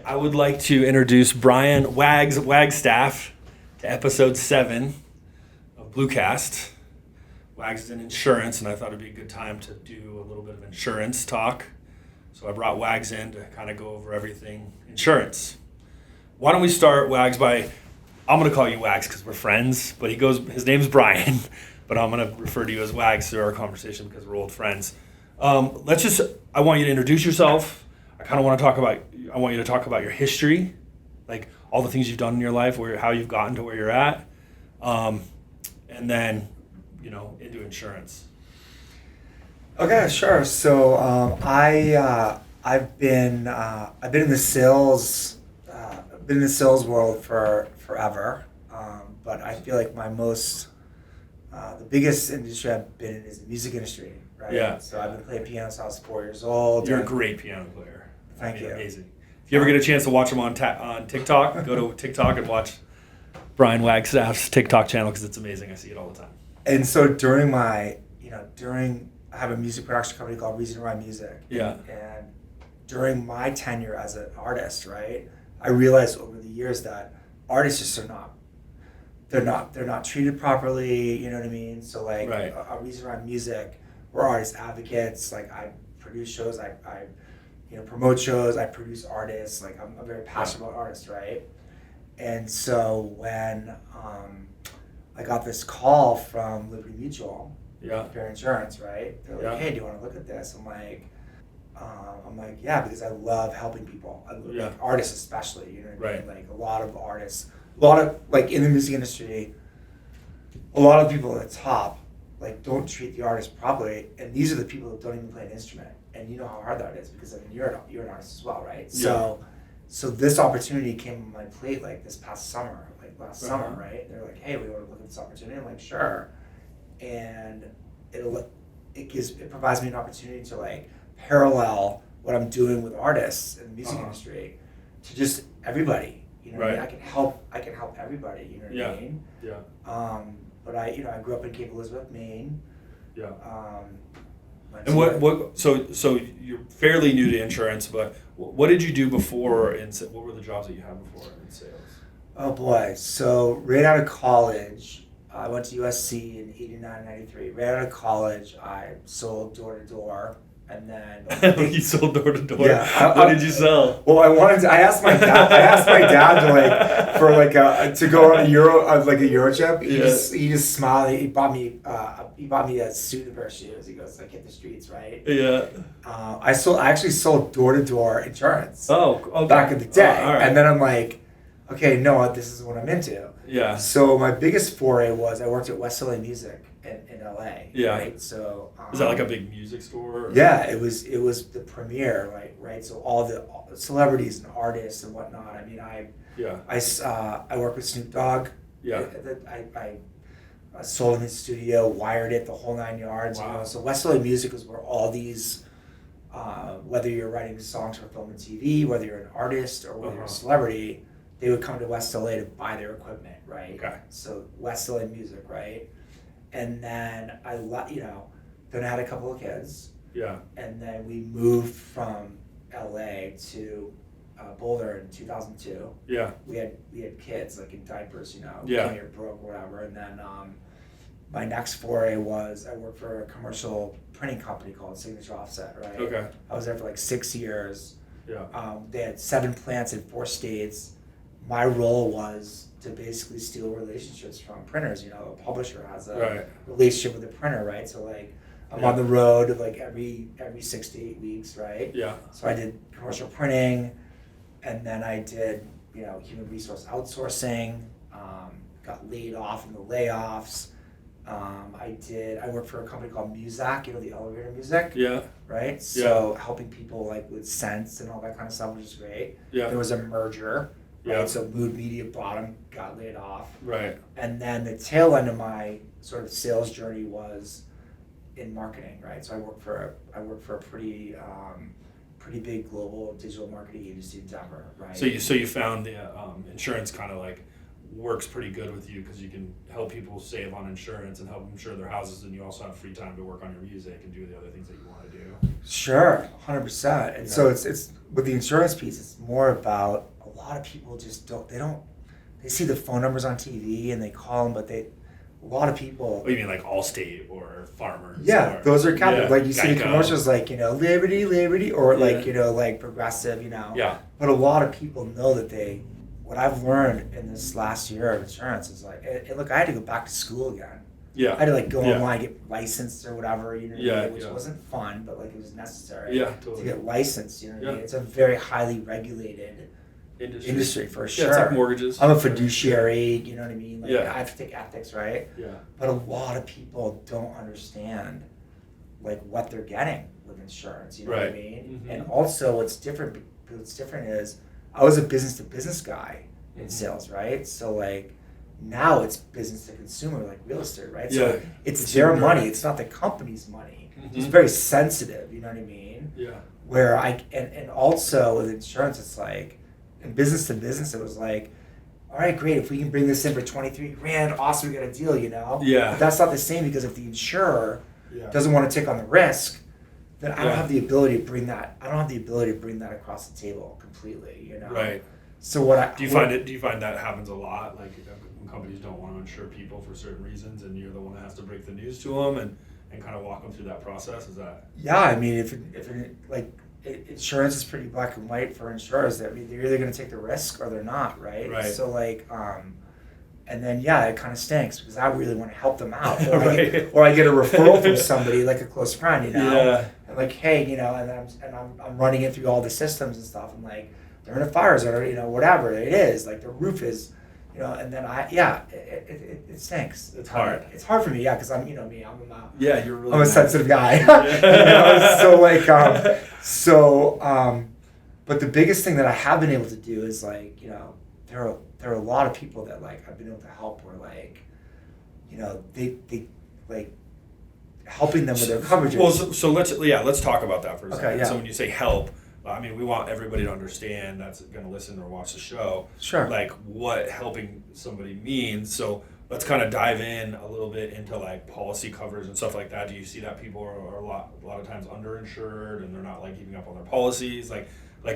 I would like to introduce Brian Waggs, Wagstaff, to episode 7 of BLUECAST. Waggs is in insurance, and I thought it'd be a good time to do a little bit of insurance talk. So I brought Waggs in to kind of go over everything insurance. Why don't we start, Waggs, I'm going to call you Waggs because we're friends, but his name's Brian, but I'm going to refer to you as Waggs through our conversation because we're old friends. I want you to introduce yourself. I want you to talk about your history, like all the things you've done in your life, how you've gotten to where you're at, and then, into insurance. Okay, sure. So I've been in the sales world for forever, but I feel like the biggest industry I've been in is the music industry, right? Yeah. So I've been playing piano since I was 4 years old. You're a great piano player. Thank you. Amazing. If you ever get a chance to watch him on TikTok, go to TikTok and watch Brian Wagstaff's TikTok channel because it's amazing. I see it all the time. And so I have a music production company called Reason Why Music. Yeah. And during my tenure as an artist, right, I realized over the years that artists just are not. They're not treated properly. You know what I mean? So like, right. A Reason Why Music, we're artist advocates. Like I produce shows. I promote shows. I produce artists. Like I'm very passionate about artists, right? And so when I got this call from Liberty Mutual, Fair Insurance, right? They're like, "Hey, do you want to look at this?" I'm like, yeah, because I love helping people. Like artists especially. You know what I mean? Like a lot of artists, like in the music industry, a lot of people at the top like don't treat the artist properly, and these are the people that don't even play an instrument. And you know how hard that is because you're an artist as well, right? Yeah. So this opportunity came on my plate like this past summer, like last summer, right? They're like, "Hey, we want to look at this opportunity." I'm like, "Sure," and it provides me an opportunity to like parallel what I'm doing with artists in the music industry to just everybody. You know what I mean? I can help everybody. You know what I mean? Yeah. But I grew up in Cape Elizabeth, Maine. Yeah. And so you're fairly new to insurance, but what did you do before, what were the jobs that you had before in sales? Oh boy, so right out of college, I went to USC in 89, 93. Right out of college, I sold door to door, and then you sold door to door. Yeah. What did you sell? Well, I asked my dad to go on a Euro trip. He just smiled. He bought me a suit and a pair of shoes. He goes like, "Hit the streets," right? Yeah. I actually sold door to door insurance. Oh, okay. Back in the day, all right. And then I'm like, okay, no, this is what I'm into. Yeah. So my biggest foray was I worked at West LA Music in LA. Yeah. Right. So is that like a big music store? Or? Yeah, it was the premiere, right? So all the celebrities and artists and whatnot. I mean, I worked with Snoop Dogg. Yeah. I sold in his studio, wired it, the whole 9 yards. Wow. So West LA Music was where all these, whether you're writing songs for film and TV, whether you're an artist or whether you're a celebrity, they would come to West LA to buy their equipment, right? Okay. So West LA Music, right? And then then I had a couple of kids. Yeah. And then we moved from LA to Boulder in 2002. Yeah. We had kids like in diapers, Yeah. When you're broke or whatever. And then my next foray was I worked for a commercial printing company called Signature Offset, right? Okay. I was there for like 6 years. Yeah. They had 7 plants in 4 states. My role was to basically steal relationships from printers. A publisher has a relationship with a printer, right? So like I'm on the road like every 6 to 8 weeks, right? Yeah. So I did commercial printing, and then I did human resource outsourcing. Got laid off in the layoffs. I worked for a company called Muzak, the elevator music. Yeah. Right? So helping people like with scents and all that kind of stuff, which is great. Yeah. There was a merger. Right? Yeah. So Mood Media bottom got laid off. Right. And then the tail end of my sort of sales journey was in marketing, right? So I worked for a pretty big global digital marketing agency in Denver, right? So you found the insurance kind of like works pretty good with you because you can help people save on insurance and help them insure their houses, and you also have free time to work on your music and do the other things that you want to do. Sure, 100%. And so it's with the insurance piece, it's more about a lot of people just they see the phone numbers on TV and they call them, but a lot of people. What do you mean, like Allstate or Farmers? Yeah, those are captive. Like you see the Geico. commercials, like Liberty, or like like Progressive. Yeah. But a lot of people know that what I've learned in this last year of insurance is like, and look, I had to go back to school again. Yeah. I had to like go online, get licensed or whatever, which yeah. wasn't fun, but like it was necessary totally. to get licensed. You know what I mean? Yeah. It's a very highly regulated industry for sure. Yeah, it's like mortgages. I'm a fiduciary, you know what I mean? Like Yeah. I have to take ethics, right? Yeah. But a lot of people don't understand like what they're getting with insurance, you know what I mean? Mm-hmm. And also what's different is I was a business to business guy in sales, right? So like now it's business to consumer, like real estate, right? Yeah. So it's their money, it's not the company's money. Mm-hmm. It's very sensitive, you know what I mean? Yeah. Where and also with insurance, it's like, in business to business, it was like, all right, great, if we can bring this in for $23,000, awesome, we got a deal, Yeah. But that's not the same, because if the insurer Yeah. doesn't want to take on the risk, then I don't Yeah. have the ability to bring that. I don't have the ability to bring that across the table completely, Right. So do you find that happens a lot? Like when companies don't want to insure people for certain reasons, and you're the one that has to break the news to them and kind of walk them through that process? Is that? Yeah, I mean, insurance is pretty black and white for insurers. That they're either going to take the risk or they're not, right? Right. So and then it kind of stinks because I really want to help them out, or, Right. I get a referral from somebody like a close friend, Yeah. and like, hey, and I'm running it through all the systems and stuff. I'm like, they're in a fire zone, or whatever it is, like the roof is, and then it stinks. It's hard. It's hard for me, because I'm me. Yeah, you're really. I'm a nice. sensitive guy. But the biggest thing that I have been able to do is there are a lot of people that I've been able to help where they helping them with their coverages. Well, so let's talk about that for a second. Okay, yeah. So when you say help, I mean, we want everybody to understand that's going to listen or watch the show. Sure. Like what helping somebody means. So let's kind of dive in a little bit into like policy coverage and stuff like that. Do you see that people are a lot of times underinsured and they're not keeping up on their policies? Like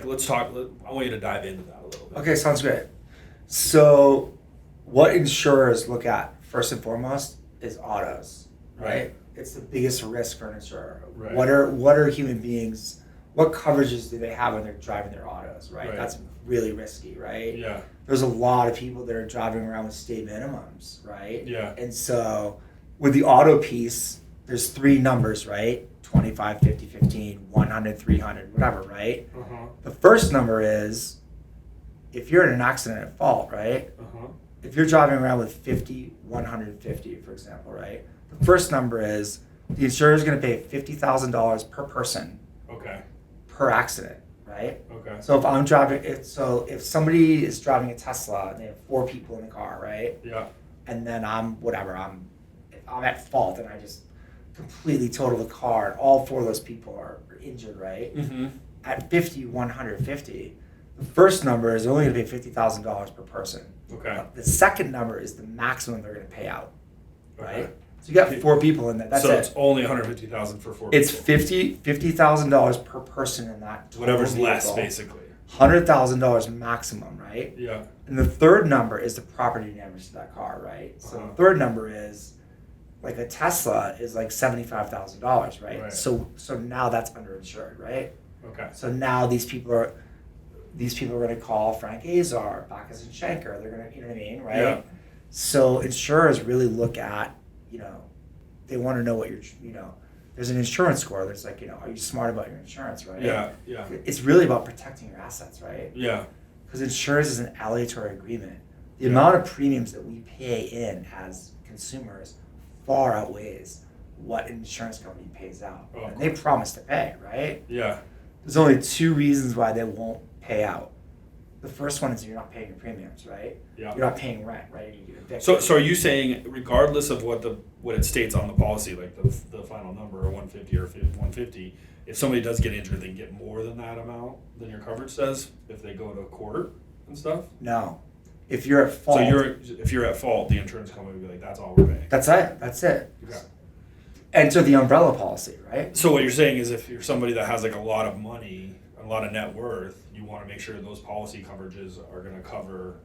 let's talk. I want you to dive into that a little bit. Okay, sounds great. So, what insurers look at first and foremost is autos, right? It's the biggest risk for an insurer. Right. What are human beings? What coverages do they have when they're driving their autos, right? That's really risky, right? Yeah. There's a lot of people that are driving around with state minimums, right? Yeah. And so with the auto piece, there's three numbers, right? 25, 50, 15, 100, 300, whatever, right? Uh-huh. The first number is if you're in an accident at fault, right? Uh-huh. If you're driving around with 50, 150, for example, right? The first number is the insurer is going to pay $50,000 per person. Okay. Per accident, right? Okay. So if I'm driving, if somebody is driving a Tesla and they have 4 people in the car, right? Yeah. And then if I'm at fault and I just completely total the car and all 4 of those people are injured, right? Mm-hmm. At 50, 150, the first number is only going to pay $50,000 per person. Okay. The second number is the maximum they're going to pay out, right? Okay. So you got 4 people in that. That's so it. it's only $150,000 for 4 It's people. $50,000 per person in that. Whatever's vehicle. less, basically. $100,000 maximum, right? Yeah. And the third number is the property damage to that car, right? So the third number is like a Tesla is like $75,000, right? So now that's underinsured, right? Okay. So now these people are going to call Frank Azar, Bacchus and Schenker. They're going to, you know what I mean, right? Yeah. So insurers really look at, they want to know what there's an insurance score. There's are you smart about your insurance, right? Yeah. Yeah. It's really about protecting your assets, right? Yeah. Because insurance is an aleatory agreement. The amount of premiums that we pay in as consumers far outweighs what an insurance company pays out. Oh, and they promise to pay, right? Yeah. There's only 2 reasons why they won't pay out. The first one is you're not paying your premiums, right? Yeah. You're not paying rent, right? You get evicted. So are you saying, regardless of what it states on the policy, like the final number, 150 or 150, if somebody does get injured, they can get more than that amount than your coverage says if they go to court and stuff? No. If you're at fault, So if you're at fault, the insurance company would be like, that's all we're paying. that's it. That's it. Okay. Enter the umbrella policy, right? So what you're saying is if you're somebody that has like a lot of money, a lot of net worth, you want to make sure those policy coverages are going to cover,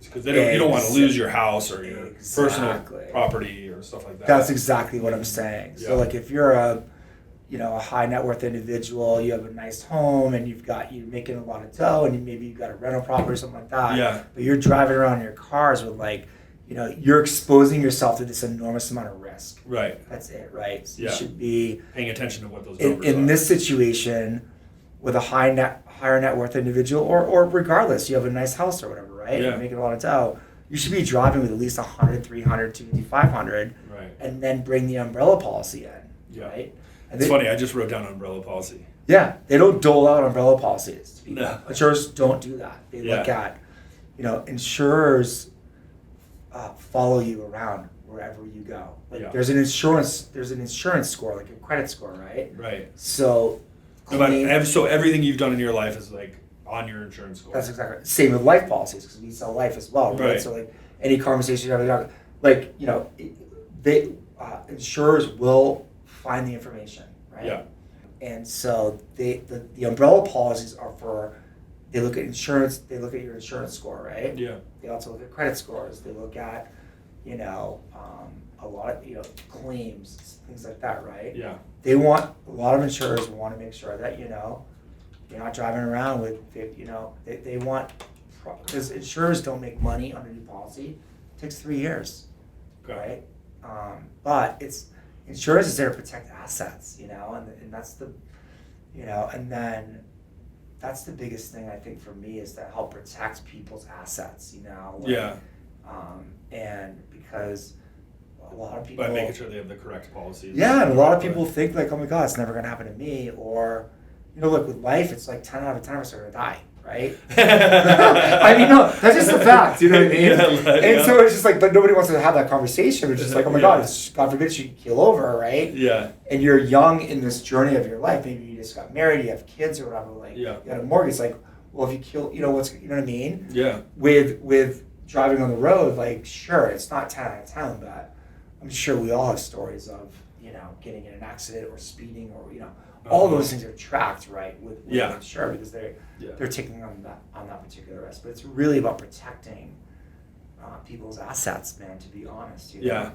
because you don't want to lose your house or your personal property or stuff like that. That's exactly what I'm saying. So like if you're a high net worth individual, you have a nice home and you're making a lot of dough and maybe you've got a rental property or something like that. Yeah. But you're driving around in your cars with you're exposing yourself to this enormous amount of risk. Right. That's it, right? So Yeah. you should be paying attention to what those numbers in are. this situation with a higher net worth individual, or regardless, you have a nice house or whatever, right? Yeah. You're making a lot of dough. You should be driving with at least 100, 300, 250, 500, Right. and then bring the umbrella policy in, Yeah. right? It's funny, I just wrote down umbrella policy. Yeah, they don't dole out umbrella policies. No. Insurers don't do that. They look at, insurers follow you around wherever you go. There's an insurance score, like a credit score, right? Right. So, So everything you've done in your life is like on your insurance score. That's exactly right. Same with life policies, because we sell life as well, right? So like any conversation you have, insurers will find the information, right? Yeah. And so the umbrella policies are for, they look at insurance, they look at your insurance score, right? Yeah. They also look at credit scores. They look at, a lot of, claims, things like that, right? Yeah. A lot of insurers want to make sure that, you're not driving around with, they want, because insurers don't make money on a new policy. It takes 3 years, Okay. right? But insurance is there to protect assets, and that's the, and then that's the biggest thing I think for me is to help protect people's assets, Yeah. And because a lot of people, By making sure they have the correct policies. yeah, and a lot of people think like, oh my God, it's never gonna happen to me, or look, with life, it's like 10 out of 10 of us are gonna die, right? I mean, no, that's just the fact, you know what I mean? So it's just like, but nobody wants to have that conversation. It's just like, oh my God, God forbid you keel over, right? Yeah. And you're young in this journey of your life. Maybe you just got married, you have kids or whatever. Like, you got a mortgage. Like, well, if you kill, you know what I mean? Yeah. With driving on the road, like, sure, it's not 10 out of 10, but I'm sure we all have stories of, getting in an accident or speeding or, all those things are tracked, right, with insurance, because they're taking on that particular risk. But it's really about protecting people's assets, man, to be honest. Yeah.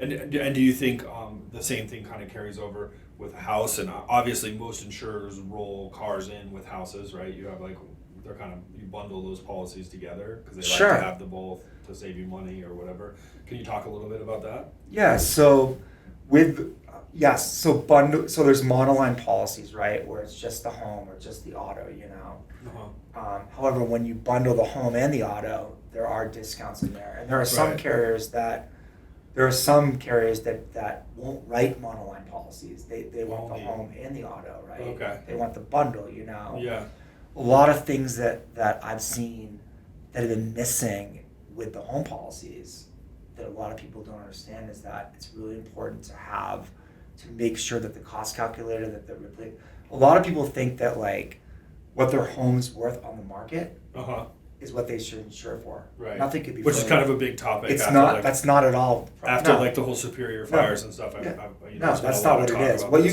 And do you think the same thing kind of carries over with a house? And obviously most insurers roll cars in with houses, right? You have you bundle those policies together because they like to have the both to save you money or whatever. Can you talk a little bit about that? Yeah, so so there's monoline policies, right, where it's just the home or just the auto, However, when you bundle the home and the auto, there are discounts in there, and there are some carriers that won't write monoline policies. They want the home and the auto, right? Okay. They want the bundle, Yeah. A lot of things that I've seen that have been missing with the home policies that a lot of people don't understand is that it's really important to make sure that the cost calculator a lot of people think that like what their home's worth on the market is what they should insure for. Right. Nothing could be Which is kind of a big topic. It's not. That's not at all. After like the whole Superior fires and stuff. No, that's not what it is. What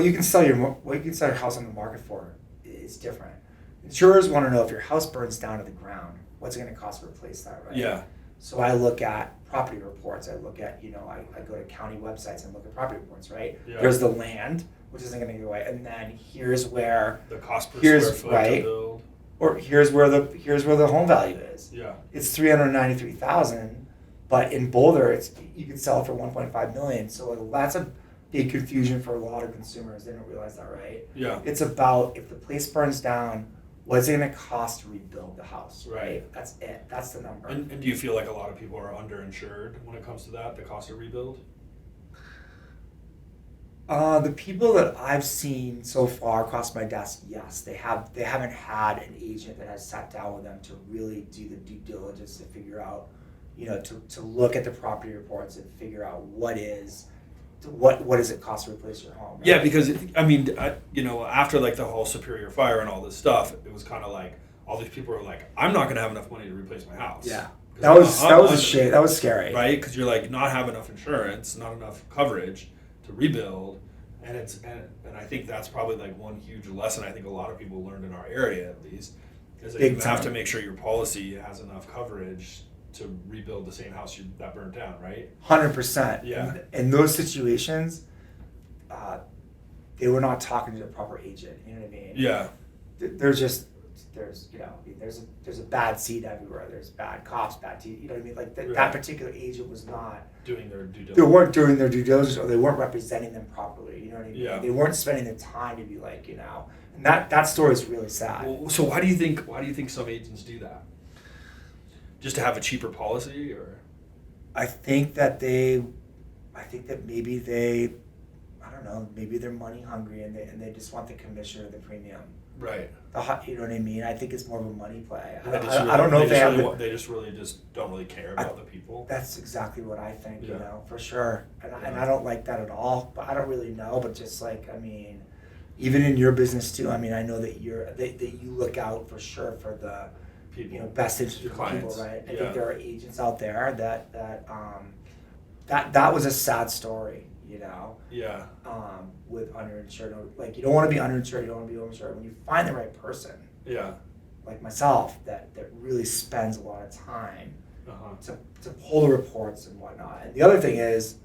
you can sell your house on the market for is different. Insurers want to know if your house burns down to the ground, what's it going to cost to replace that, right? Yeah. So I look at property reports. I look at, I go to county websites and look at property reports, right? Yeah. There's the land, which isn't going to go away, and then here's where the cost per square foot to build. Or here's where the home value is. Yeah. It's $393,000, but in Boulder, you can sell it for $1.5 million. So that's a big confusion for a lot of consumers. They don't realize that, right? Yeah. It's about if the place burns down, what's it going to cost to rebuild the house, right? That's it. That's the number. And do you feel like a lot of people are underinsured when it comes to that, the cost of rebuild? The people that I've seen so far across my desk, yes, they haven't had an agent that has sat down with them to really do the due diligence to figure out, to look at the property reports and figure out what does it cost to replace your home. Right? Yeah, because after like the whole Superior fire and all this stuff, it was kind of like, all these people are like, I'm not going to have enough money to replace my house. Yeah. That was a shit. That was scary. Right? Because you're like, not have enough insurance, not enough coverage to rebuild. And and I think that's probably like one huge lesson I think a lot of people learned in our area at least, is that you have to make sure your policy has enough coverage to rebuild the same house that burnt down, right? 100%. Yeah. In those situations, they were not talking to the proper agent. You know what I mean? Yeah. There's a bad seed everywhere. There's bad cops, bad teeth. You know what I mean? Like that particular agent was not doing their due diligence. They weren't doing their due diligence, or they weren't representing them properly. You know what I mean? Yeah. They weren't spending the time to be like, and that story is really sad. Well, so why do you think some agents do that? Just to have a cheaper policy, or? I think that maybe I don't know, maybe they're money hungry and they just want the commission or the premium. Right. You know what I mean? I think it's more of a money play. I don't know if they just really don't really care about the people. That's exactly what I think, Yeah. For sure. And I don't like that at all, but I don't really know. But just like, I mean, even in your business too, I mean, I know that that you look out for sure for the people, best interest your of clients. people, right? I Yeah. think there are agents out there that was a sad story, Yeah. with underinsured. Like, you don't want to be underinsured, you don't want to be overinsured. When you find the right person, Yeah. like myself, that really spends a lot of time Uh-huh. to pull the reports and whatnot. And the other thing is,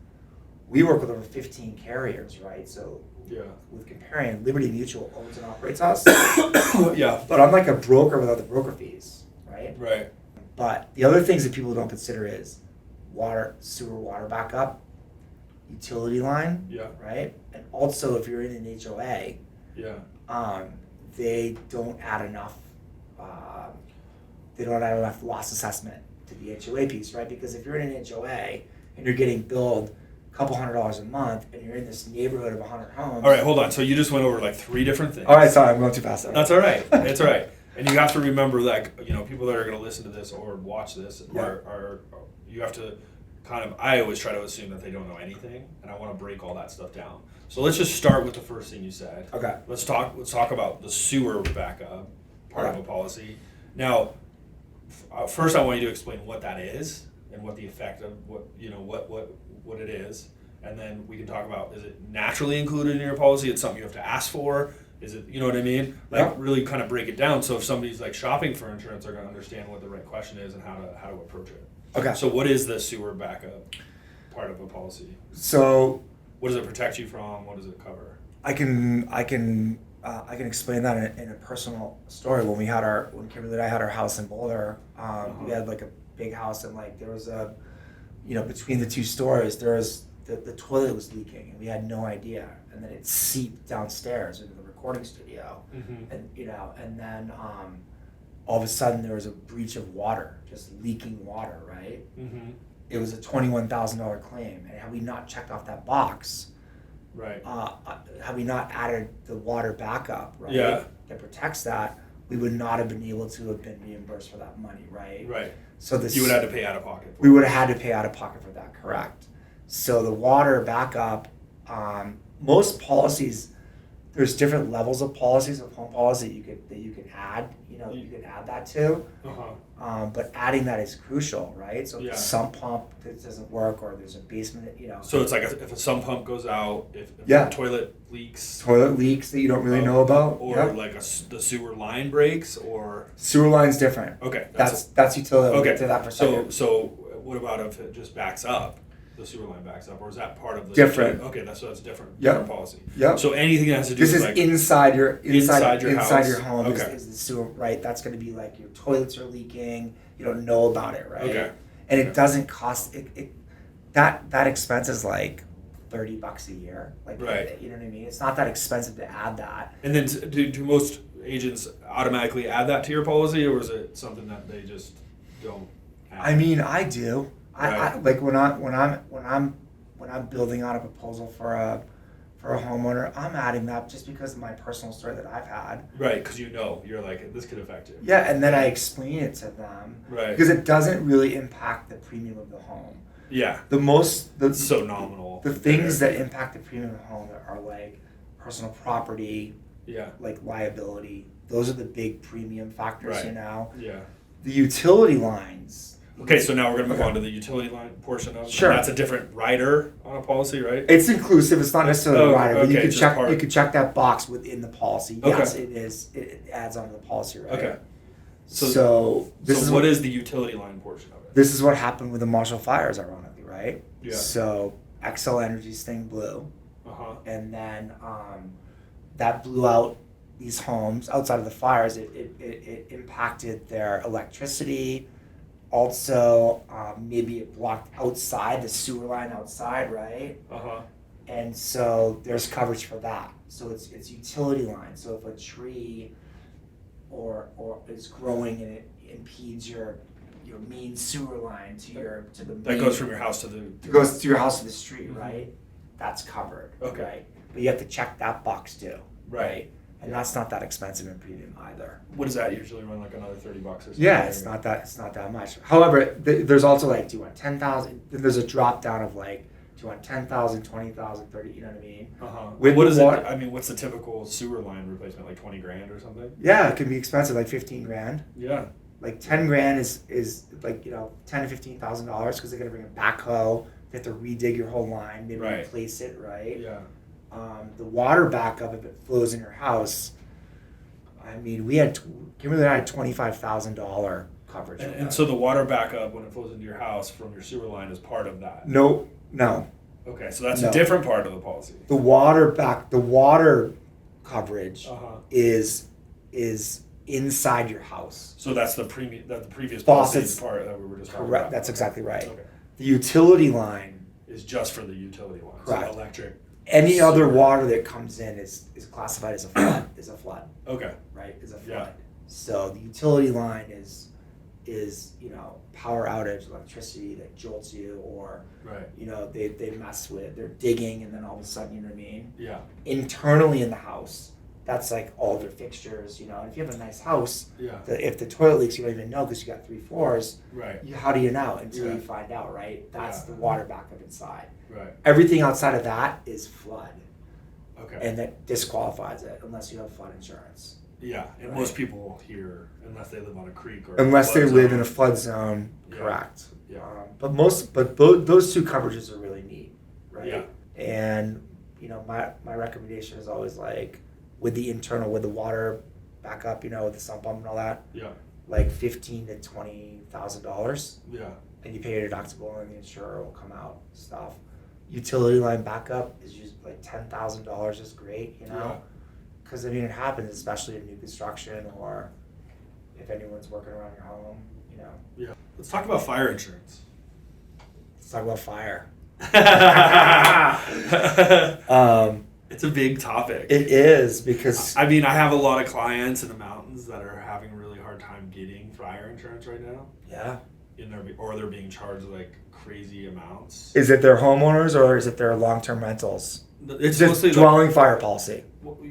we work with over 15 carriers, right? So Yeah. with comparing, Liberty Mutual owns and operates us. Yeah. But I'm like a broker without the broker fees, right? Right. But the other things that people don't consider is sewer water backup, utility line, Yeah. right? And also, if you're in an HOA, Yeah. they don't add enough. They don't add enough loss assessment to the HOA piece, right? Because if you're in an HOA and you're getting billed a couple $100 a month, and you're in this neighborhood of 100 homes. All right, hold on. So you just went over like 3 different things. All right, sorry, I'm going too fast. That's all right. It's all right. And you have to remember that, people that are going to listen to this or watch this are you have to I always try to assume that they don't know anything, and I want to break all that stuff down. So let's just start with the first thing you said. Okay. Let's talk about the sewer backup part of a policy. Now, first I want you to explain what that is and what the effect of what it is, and then we can talk about, is it naturally included in your policy? It's something you have to ask for. Is it, you know what I mean? Like, really kind of break it down, so if somebody's like shopping for insurance, they're going to understand what the right question is and how to approach it. Okay. So what is the sewer backup part of a policy? So what does it protect you from? What does it cover? I can explain that in a personal story. When Kimberly and I had our house in Boulder, we had like a big house, and like there was between the 2 stories, there was the toilet was leaking, and we had no idea, and then it seeped downstairs into the recording studio, and and then all of a sudden there was a breach of water, just leaking water, right? Mm-hmm. It was a $21,000 claim, and had we not checked off that box, right? Had we not added the water backup, right? Yeah. That protects that, we would not have been able to have been reimbursed for that money, right? Right. So you would have had to pay out of pocket. We would have had to pay out of pocket for that, correct? So the water backup, most policies, there's different levels of policies of home policy that you can add. You can add that to. But adding that is crucial, right? So if a sump pump that doesn't work, or there's a basement, So it's like if a sump pump goes out, if the toilet leaks that you don't really know about, or like the sewer line breaks, or sewer line's different. Okay, that's utility. Okay, We'll get to that for a second. So what about if it just backs up? The sewer line backs up, or is that part of the different? Okay, that's different. Yep. Different policy. Yeah. So anything that has to do this with is like inside your house. home Okay. is the sewer, right? That's going to be like your toilets are leaking. You don't know about it, right? Okay. And it doesn't cost that expense is like $30 a year. Like, right. You know what I mean? It's not that expensive to add that. And then do most agents automatically add that to your policy, or is it something that they just don't add? I mean, I do. Right. I like when I'm building out a proposal for a homeowner, I'm adding that just because of my personal story that I've had. Right, because you're like, this could affect you. Yeah, and then I explain it to them. Right. Because it doesn't really impact the premium of the home. Yeah. It's so nominal. The things that impact the premium of the home are like personal property, yeah, like liability, those are the big premium factors, Right. you know. Yeah. The utility lines. Okay, so now we're going to move on to the utility line portion of it. Sure. That's a different rider on a policy, right? It's inclusive. It's not necessarily a rider, but you okay, could just check. part. You could check that box within the policy. Okay. Yes, it is. It adds onto the policy, right? Okay. So this is what is the utility line portion of it? This is what happened with the Marshall fires, ironically, right? Yeah. So XL Energy's thing blew, Uh-huh. and then that blew out these homes outside of the fires. It impacted their electricity. Also, maybe it blocked outside the sewer line outside, right? Uh-huh. And so there's coverage for that. So it's utility line. So if a tree or is growing and it impedes your main sewer line to the main, That goes from your house to the... it goes to your house to the street, Mhm. right? That's covered. Okay. Right? But you have to check that box too. Right. And that's not that expensive in premium either. What does that usually run, like another $30 or something? Yeah, it's not that much. However, there's also like, do you want 10,000? There's a drop down of like, do you want 10,000, 20,000, 30, you know what I mean? Uh-huh. With What is the it? water- I mean, what's the typical sewer line replacement, like 20 grand or something? Yeah, it can be expensive, like 15 grand. Yeah. Like 10 grand is like, $10 to $15,000 because they're gonna bring a backhoe. They have to redig your whole line, maybe Right. replace it, right? Yeah. The water backup, if it flows in your house, I mean, Kimberly and I had $25,000 coverage. And, of and that. so the water backup when it flows into your house from your sewer line is part of that? No. Okay, so that's No. a different part of the policy. The water coverage Uh-huh. is inside your house. So that's the previous policy Faucets. part that we were just talking Correct. about. That's exactly right. Okay. The utility line, Is just for the utility line. Correct. So electric. any other Sewer. water that comes in is classified as a flood. Is a flood, Okay. right? Is a flood. Yeah. So the utility line is power outage, electricity that jolts you, or Right. they mess with, they're digging, and then all of a sudden, you know what I mean? Yeah. Internally in the house, that's like all their fixtures, and if you have a nice house, Yeah. if the toilet leaks, you don't even know because you got 3 floors. Right. How do you know until Yeah. you find out, right? That's Yeah. the water backup inside. Right. Everything outside of that is flood, Okay. and that disqualifies it unless you have flood insurance. Yeah, and Right. most people here, unless they live on a creek or Unless they flood live zone- in a flood zone, Yeah. correct. Yeah. But those two coverages are really neat, right? Yeah. And my recommendation is always like with the water backup, with the sump pump and all that, Yeah. like $15,000 to $20,000, Yeah. and you pay your deductible, and the insurer will come out stuff. Utility line backup is usually like $10,000 is great, Yeah. because it happens, especially in new construction or if anyone's working around your home, Yeah. Let's talk about fire insurance. Let's talk about fire. It's a big topic. It is because I mean, I have a lot of clients in the mountains that are having a really hard time getting fire insurance right now. yeah. Or they're being charged like crazy amounts. Is it their homeowners or is it their long-term rentals? It's Just mostly dwelling fire policy,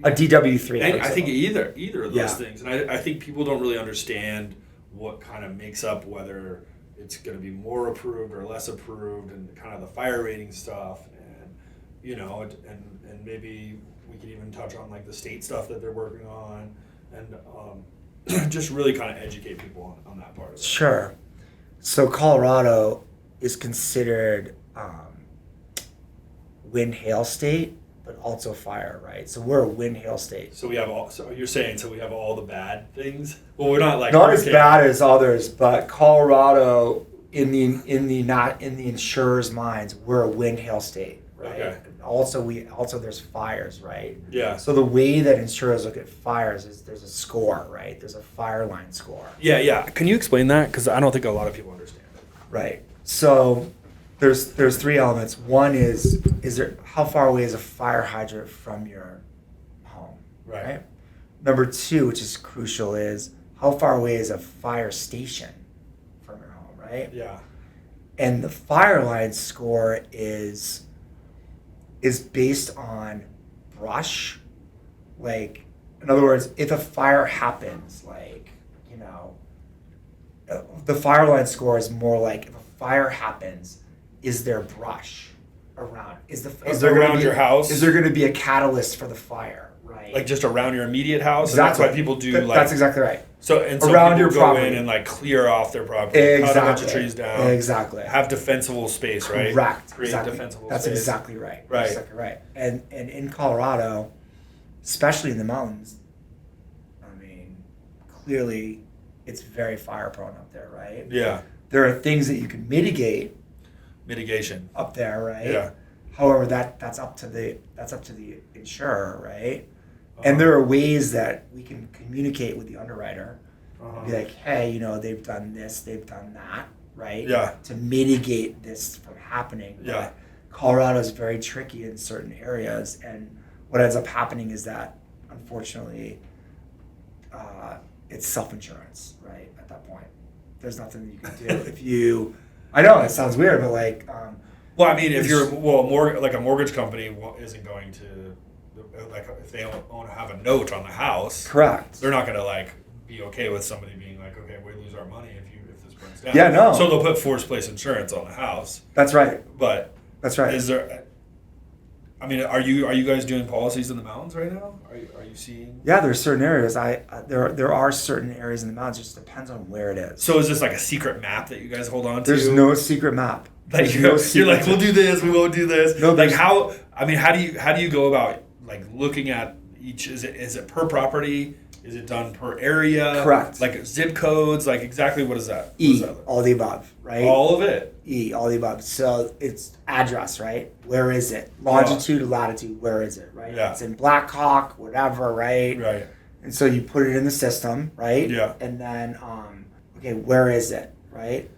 a DW3. And for I think example. either of those Yeah. things, and I think people don't really understand what kind of makes up whether it's going to be more approved or less approved, and kind of the fire rating stuff, and and maybe we could even touch on like the state stuff that they're working on, and just really kind of educate people on that part of it. Sure. So Colorado is considered wind hail state, but also fire, right? So we're a wind hail state. So we have all. So you're saying we have all the bad things? Well, we're not like Not as hurricane. bad as others, but Colorado in the insurers' minds, we're a wind hail state, right? Okay. Also there's fires, right? Yeah. So the way that insurers look at fires is there's a score, right? There's a fire line score. Yeah. Can you explain that? Because I don't think a lot of people understand it. Right. So there's 3 elements. One is there how far away is a fire hydrant from your home? Right. Number 2, which is crucial, is how far away is a fire station from your home, right? Yeah. And the fire line score is based on brush. Like, in other words, if a fire happens, the fire line score is more like if a fire happens, is there brush around? Is there around gonna be, your house? Is there going to be a catalyst for the fire? Right? right? Like just around your immediate house. Exactly. And that's why people do That's exactly right. So around people your go property. in and like clear off their property, cut a bunch of trees down, have defensible space, right? Correct. Create defensible That's space. exactly right. Right. Exactly right. And in Colorado, especially in the mountains, I mean, clearly it's very fire prone up there, right? Yeah. There are things that you can Mitigation up there, right? Yeah. However, that's up to the insurer, right? And there are ways that we can communicate with the underwriter. Be like, hey, they've done this, they've done that, right? Yeah. To mitigate this from happening. Yeah. But Colorado is very tricky in certain areas, and what ends up happening is that, unfortunately, it's self-insurance, right? At that point, there's nothing that you can do if you. I know it sounds weird, but like. Well, I mean, if you're a mortgage company isn't going to, like, if they have a note on the house, Correct. They're not going to like be okay with somebody being like, okay, we lose our money if this burns down. Yeah, no. So they'll put forced place insurance on the house. That's right. But that's right. Is there? I mean, are you guys doing policies in the mountains right now? Are you seeing? Yeah, there's certain areas. There are certain areas in the mountains. It just depends on where it is. So is this like a secret map that you guys hold on to? There's no secret map. Like you're like, we'll do this, we won't do this. No, like how? I mean, how do you go about like looking at each? Is it per property? Is it done per area? Correct. Like zip codes? Like exactly what is that? All the above, right? All of it. All the above. So it's address, right? Where is it? Longitude, latitude. Where is it? Right. Yeah. It's in Black Hawk, whatever, right? Right. And so you put it in the system, right? Yeah. And then, okay, where is it? Right.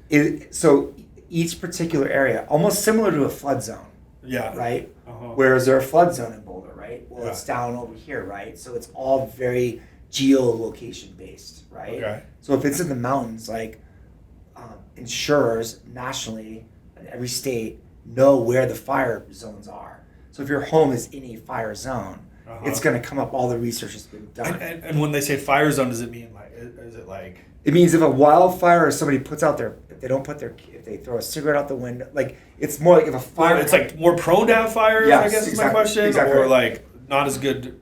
So each particular area, almost similar to a flood zone. Yeah. Right. Where is there a flood zone in Boulder? Right. Well, it's down over here, right? So it's all very geolocation based, right? Okay. So if it's in the mountains, like insurers nationally in every state know where the fire zones are. So if your home is in a fire zone, it's going to come up. All the research has been done. And when they say fire zone, does it mean like? Is it like? It means if a wildfire or somebody puts out if they throw a cigarette out the window, like it's more like if a fire. It's like more prone to have fires. Yes, I guess is exactly, my question. exactly. Or like not as good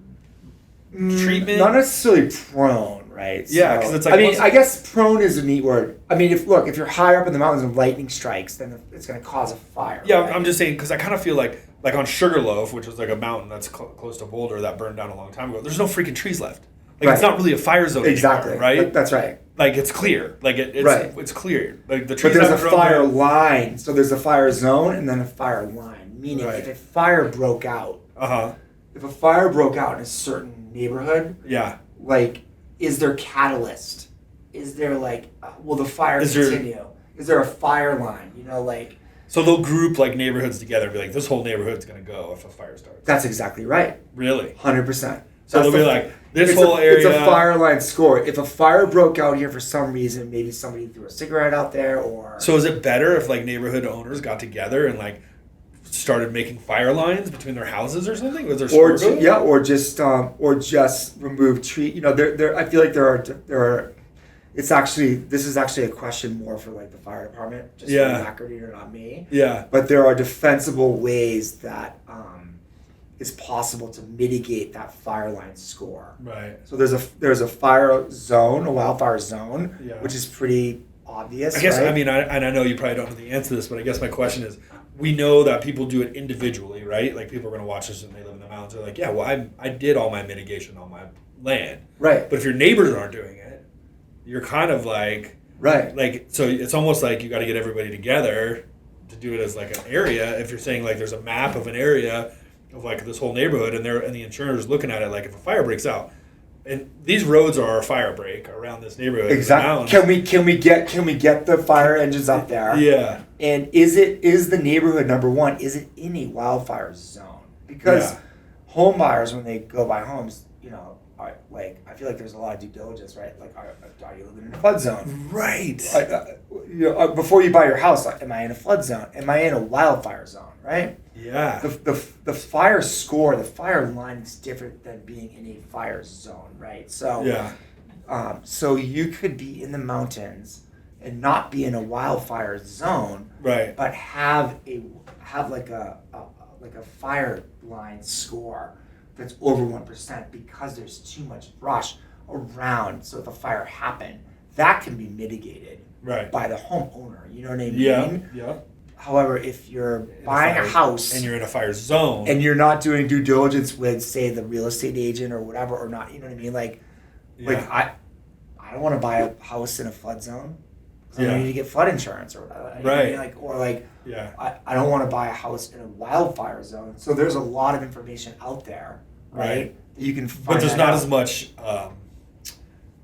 treatment. Not necessarily prone, right? Yeah, because it's like. I guess prone is a neat word. I mean, if you're higher up in the mountains and lightning strikes, then it's going to cause a fire. Yeah, right? I'm just saying because I kind of feel like on Sugarloaf, which was like a mountain that's close to Boulder that burned down a long time ago. There's no freaking trees left. Like it's not really a fire zone anymore, right? That's right. Like it's clear. Like it's clear. Like the trees. But there's a fire line. So there's a fire zone and then a fire line. Meaning if a fire broke out. If a fire broke out in a certain neighborhood. Yeah. Like, is there catalyst? Is there like, will the fire continue? Is there a fire line? So they'll group like neighborhoods together and be like, this whole neighborhood's gonna go if a fire starts. That's exactly right. Really? 100%. So they'll be like, this whole area. It's a fire line score. If a fire broke out here for some reason, maybe somebody threw a cigarette out there or... So is it better if like neighborhood owners got together and like started making fire lines between their houses or something? Was there or just remove tree. I feel like there are. This is actually a question more for like the fire department, just for the record, not me. Yeah. But there are defensible ways that is possible to mitigate that fire line score. Right. So there's a fire zone, a wildfire zone, which is pretty obvious. I guess right? I mean I know you probably don't know the answer to this, but I guess my question is, we know that people do it individually, right? Like people are going to watch this and they live in the mountains. They're like, yeah, well, I did all my mitigation on my land. Right. But if your neighbors aren't doing it, you're kind of like... Right. Like, so it's almost like you got to get everybody together to do it as like an area. If you're saying like there's a map of an area of like this whole neighborhood and the insurer's looking at it like if a fire breaks out, and these roads are a fire break around this neighborhood. Exactly. Can we get the fire engines up there? Yeah. And is the neighborhood, number one, is it in a wildfire zone? Because home buyers, when they go buy homes, I feel like there's a lot of due diligence, right? Like, are you living in a flood zone? Right. Before you buy your house, like, am I in a flood zone? Am I in a wildfire zone? Right. Yeah. The fire score, the fire line is different than being in a fire zone, right? So so you could be in the mountains and not be in a wildfire zone, right? But have like a fire line score that's over 1% because there's too much brush around. So if a fire happened, that can be mitigated by the homeowner. You know what I mean? Yeah. However, if you're buying a house and you're in a fire zone and you're not doing due diligence with, say, the real estate agent or whatever, or not, you know what I mean? Like I don't want to buy a house in a flood zone. I need to get flood insurance or whatever. I don't want to buy a house in a wildfire zone. So there's a lot of information out there, right? That you can find. But there's not as much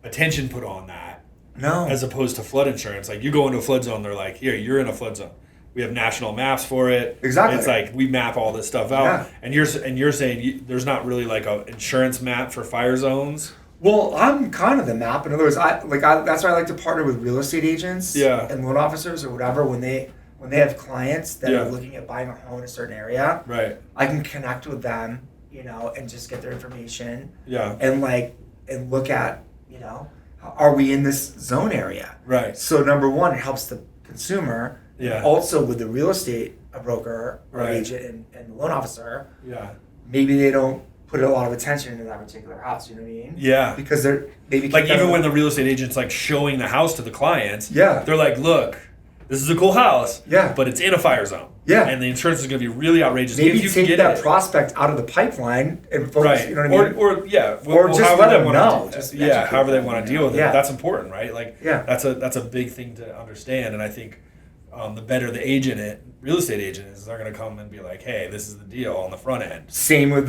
attention put on that. No. As opposed to flood insurance. Like you go into a flood zone, they're like, here, you're in a flood zone. We have national maps for it. Exactly. It's like we map all this stuff out. And you're saying there's not really like an insurance map for fire zones. Well, I'm kind of the map. In other words, that's why I like to partner with real estate agents and loan officers or whatever when they have clients that are looking at buying a home in a certain area. Right. I can connect with them, and just get their information. Yeah. And look at, are we in this zone area? Right. So number one, it helps the consumer. Yeah. Also with the real estate broker or agent and the loan officer. Yeah. Maybe they don't put a lot of attention into that particular house, you know what I mean? Yeah. Because they're maybe like even when the real estate agent's like showing the house to the clients, they're like, look, this is a cool house, but it's in a fire zone. Yeah. And the insurance is going to be really outrageous. Maybe if you take can get that prospect out of the pipeline and focus, you know what I mean? Or just let them know. However they want to deal with it. That's important, right? Like that's a big thing to understand. And I think the better the real estate agent is, they're going to come and be like, hey, this is the deal on the front end. Same with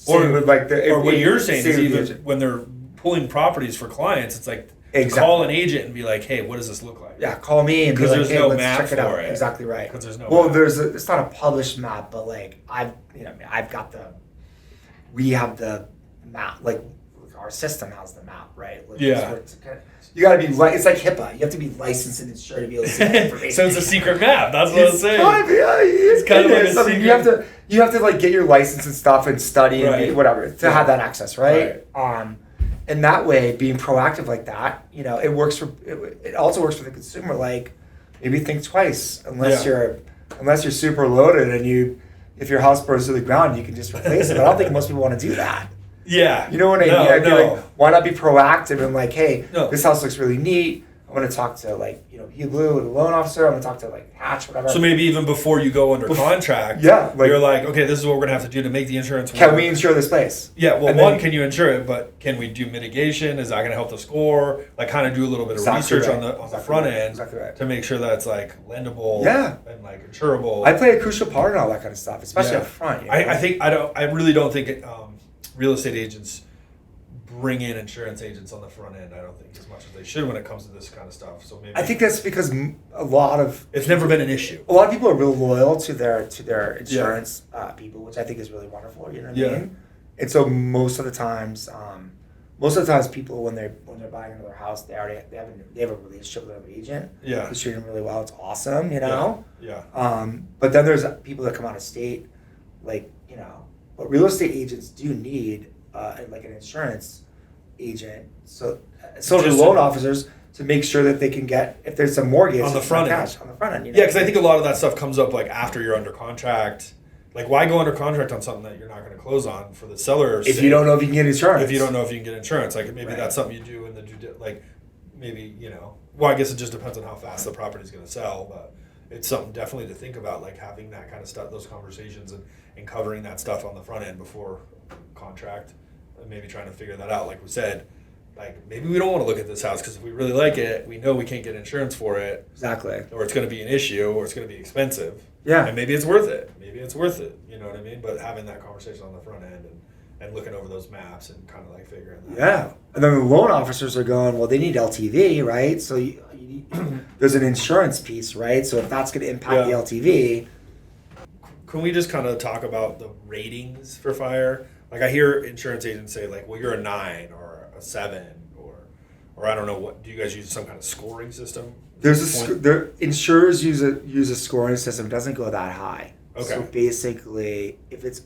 what you're saying is even when they're pulling properties for clients, it's like call an agent and be like, hey, what does this look like? Yeah, call me and be like, there's hey, no let's map check it out. for it. Exactly right. Because there's no map. It's not a published map, but like we have the map, like our system has the map, right? Like, you got to be it's like HIPAA. You have to be licensed and insured to be able to see that information. So it's a secret map. That's what I'm saying. It's kind of like a secret. You have to like get your license and stuff and study and whatever to have that access, right? And that way, being proactive like that, it works for. It also works for the consumer. Like, maybe think twice unless you're super loaded and if your house burns to the ground, you can just replace it. But I don't think most people want to do that. Yeah. You know what I mean? I'd be like, why not be proactive and like, hey, this house looks really neat. I'm going to talk to Blue, the loan officer. I'm going to talk to Hatch, whatever. So maybe even before you go under contract, you're like, okay, this is what we're going to have to do to make the insurance work. Can we insure this place? Yeah, well, can you insure it, but can we do mitigation? Is that going to help the score? Like kind of do a little bit of research on the front end to make sure that it's like lendable and like insurable. I play a crucial part in all that kind of stuff, especially up front. I really don't think real estate agents bring in insurance agents on the front end. I don't think as much as they should when it comes to this kind of stuff. So maybe I think that's because it's never been an issue. A lot of people are real loyal to their insurance people, which I think is really wonderful. You know what I mean? And so most of the times people when they're buying another house, they have a relationship with an agent. Yeah, who's treating them really well. It's awesome. You know. Yeah. But then there's people that come out of state, but real estate agents do need like an insurance agent, so do loan officers to make sure that they can get, if there's some mortgage on the front end. On the front end, because I think a lot of that stuff comes up like after you're under contract. Like, why go under contract on something that you're not going to close on for the seller? If you don't know if you can get insurance. If you don't know if you can get insurance, like maybe that's something you do in the maybe Well, I guess it just depends on how fast the property is going to sell, but it's something definitely to think about, like having that kind of stuff, those conversations, and covering that stuff on the front end before contract. Maybe trying to figure that out, like we said, like maybe we don't want to look at this house because if we really like it, we know we can't get insurance for it. Exactly. Or it's going to be an issue, or it's going to be expensive. Yeah. And maybe it's worth it. You know what I mean? But having that conversation on the front end and looking over those maps and kind of like figuring that out. Yeah. And then the loan officers are going, well, they need LTV, right? So you need, there's an insurance piece, right? So if that's going to impact the LTV. Can we just kind of talk about the ratings for fire? Like I hear insurance agents say like, well, you're a 9 or a 7 or I don't know what. Do you guys use some kind of scoring system? Insurers use a scoring system. It doesn't go that high. Okay. So basically, there's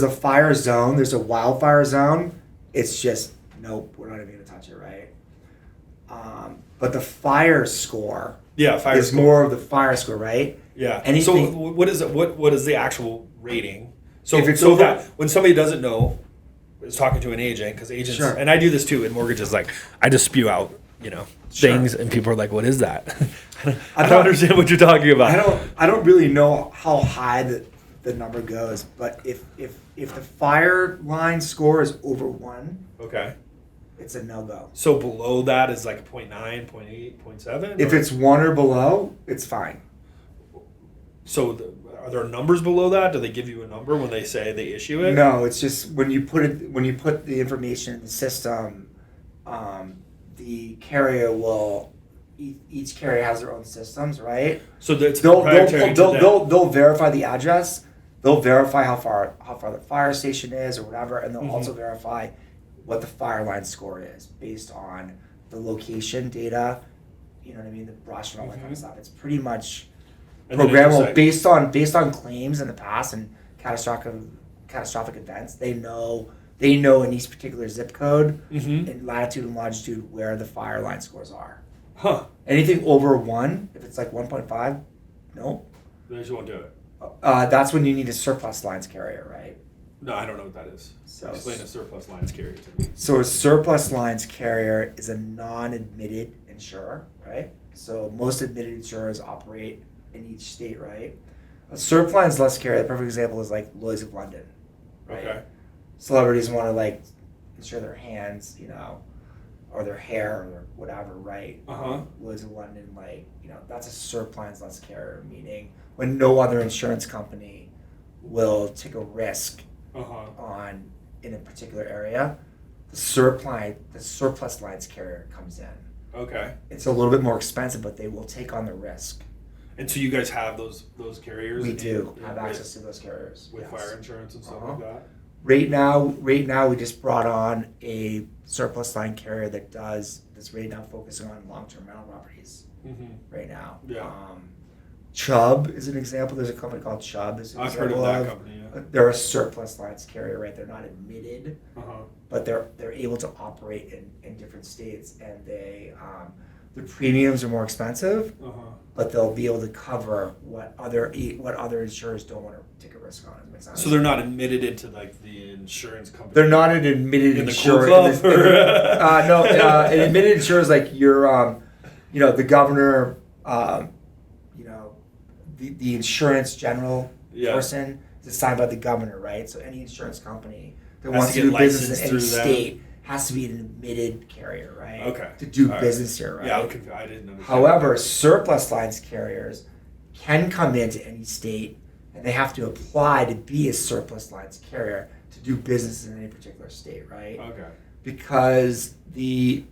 a fire zone, there's a wildfire zone. It's just nope. We're not even going to touch it, right? But the fire score. Yeah, fire is score. More of the fire score, right? Yeah. Anything. So what is it? What is the actual rating? So If it's so over- that when somebody doesn't know, is talking to an agent, because agents, Sure. and I do this too in mortgages. Like I just spew out, things, and people are like, "What is that?" I don't understand what you're talking about. I don't really know how high the number goes, but if the fire line score is over 1, Okay. it's a no-go. So below that is like a 0.9, 0.8, 0.7? If it's 1 or below, it's fine. So are there numbers below that? Do they give you a number when they say they issue it? No, it's just when you put the information in the system, the carrier will. Each carrier has their own systems, right? So it's proprietary to them. They'll verify the address. They'll verify how far the fire station is or whatever, and they'll also verify what the fire line score is based on the location data. You know what I mean? The brush and all that kind of stuff. It's pretty much programmable based on claims in the past and catastrophic events. They know in each particular zip code in latitude and longitude where the fire line scores are. Huh. Anything over 1, if it's like 1.5, no. They just won't do it. That's when you need a surplus lines carrier, right? No, I don't know what that is. So explain a surplus lines carrier to me. So a surplus lines carrier is a non-admitted insurer, right? So most admitted insurers operate in each state, right? A surplus lines carrier, the perfect example is like Lloyd's of London, right? Okay. Celebrities want to insure their hands, or their hair or their whatever, right? Lloyd's of London, that's a surplus lines carrier, meaning when no other insurance company will take a risk in a particular area, the surplus lines carrier comes in. Okay. It's a little bit more expensive, but they will take on the risk. And so you guys have those carriers? We do have access to those carriers. With fire insurance and stuff like that? Right now, we just brought on a surplus line carrier that's right now focusing on long-term rental properties. Right now, yeah. Chubb is an example. There's a company called Chubb. I've heard of that company. Yeah. They're a surplus lines carrier, right? They're not admitted, but they're able to operate in different states, and the premiums are more expensive, but they'll be able to cover what other insurers don't want to take a risk on. Does that make sense? So they're not admitted into the insurance company. They're not an admitted insurer. No, an admitted insurer is like your, the governor, the insurance general person is assigned by the governor, right? So any insurance company that wants to do business in any state has to be an admitted carrier, right? Okay. To do business here, right? Yeah, I didn't understand. However, surplus lines carriers can come into any state, and they have to apply to be a surplus lines carrier to do business in any particular state, right? Okay. Because the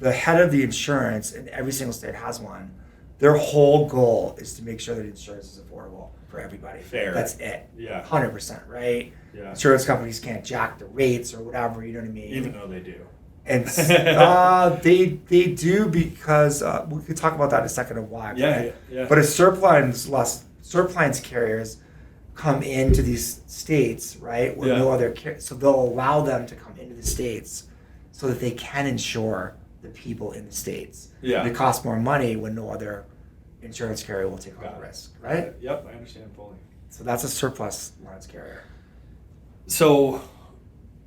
head of the insurance, and every single state has one, their whole goal is to make sure that insurance is affordable for everybody. Fair. That's it. Yeah. 100%, right? Yeah. Insurance companies can't jack the rates or whatever, you know what I mean? Even though they do. And they do, because we could talk about that in a second of why. Yeah. But as surplus carriers come into these states, right, where no other so they'll allow them to come into the states so that they can insure the people in the states. Yeah. And it costs more money when no other insurance carrier will take on the risk, right? Yep, I understand fully. So that's a surplus lines carrier. So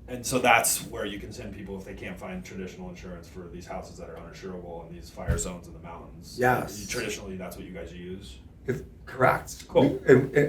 that's where you can send people if they can't find traditional insurance for these houses that are uninsurable in these fire zones in the mountains. Yes. Traditionally, that's what you guys use. Correct. Cool.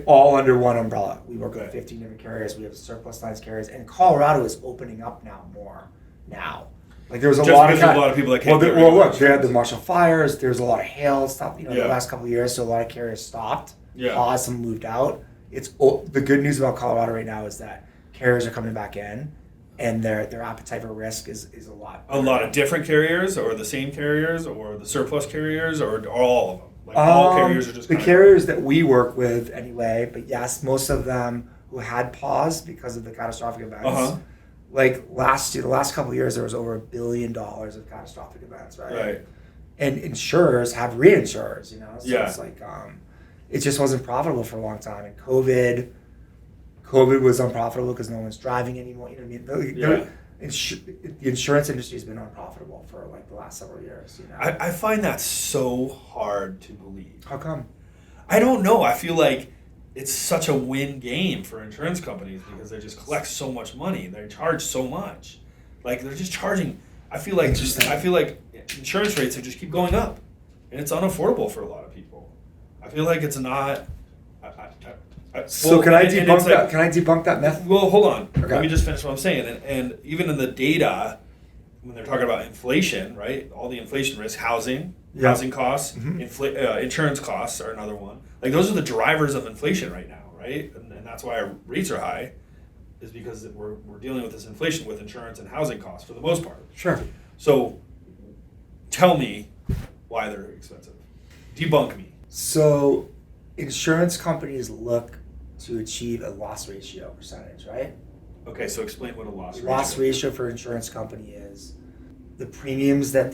All under one umbrella. We work with 15 different carriers. We have surplus lines carriers, and Colorado is opening up more now. Like there was a lot of people that can't. Look, they had the Marshall fires. There's a lot of hail stuff. The last couple of years, so a lot of carriers stopped. Paused, some moved out. The good news about Colorado right now is that carriers are coming back in, and their appetite for risk is a lot. A lot of different carriers, or the same carriers, or the surplus carriers, or all of them. Like all carriers are just the carriers that we work with anyway. But yes, most of them who had paused because of the catastrophic events. Like the last couple of years, there was over $1 billion of catastrophic events, right? Right. And insurers have reinsurers, So it's like it just wasn't profitable for a long time. And COVID was unprofitable because no one's driving anymore. You know what I mean? The insurance industry has been unprofitable for like the last several years. I find that so hard to believe. How come? I don't know. I feel like it's such a win game for insurance companies because they just collect so much money. They charge so much. Like they're just charging. I feel like insurance rates just keep going up, and it's unaffordable for a lot of people. I feel like it's not. So can I debunk that? Can I debunk that myth? Well, hold on. Okay. Let me just finish what I'm saying. And even in the data, when they're talking about inflation, right? All the inflation risk, housing costs, insurance costs are another one. Like those are the drivers of inflation right now, right? And that's why our rates are high, is because we're dealing with this inflation with insurance and housing costs for the most part. Sure. So tell me why they're expensive. Debunk me. So insurance companies look to achieve a loss ratio percentage, right? Okay, so explain what a loss ratio is. Loss ratio for insurance company is the premiums that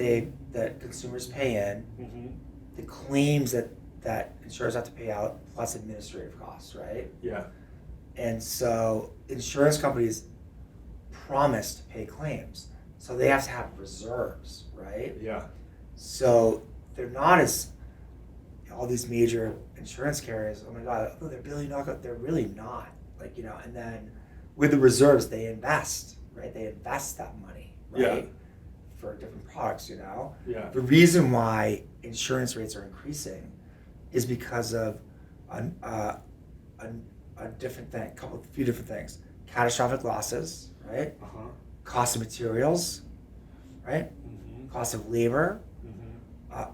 consumers pay in, the claims that insurers have to pay out, plus administrative costs, right? Yeah. And so insurance companies promise to pay claims. So they have to have reserves, right? Yeah. So they're not as all these major insurance carriers, oh my God, they're billion dollar, they're really not. Like, and then with the reserves they invest, right? They invest that money, right? Yeah. For different products, Yeah. The reason why insurance rates are increasing is because of a few different things. Catastrophic losses, right? Uh-huh. Cost of materials, right? Mm-hmm. Cost of labor.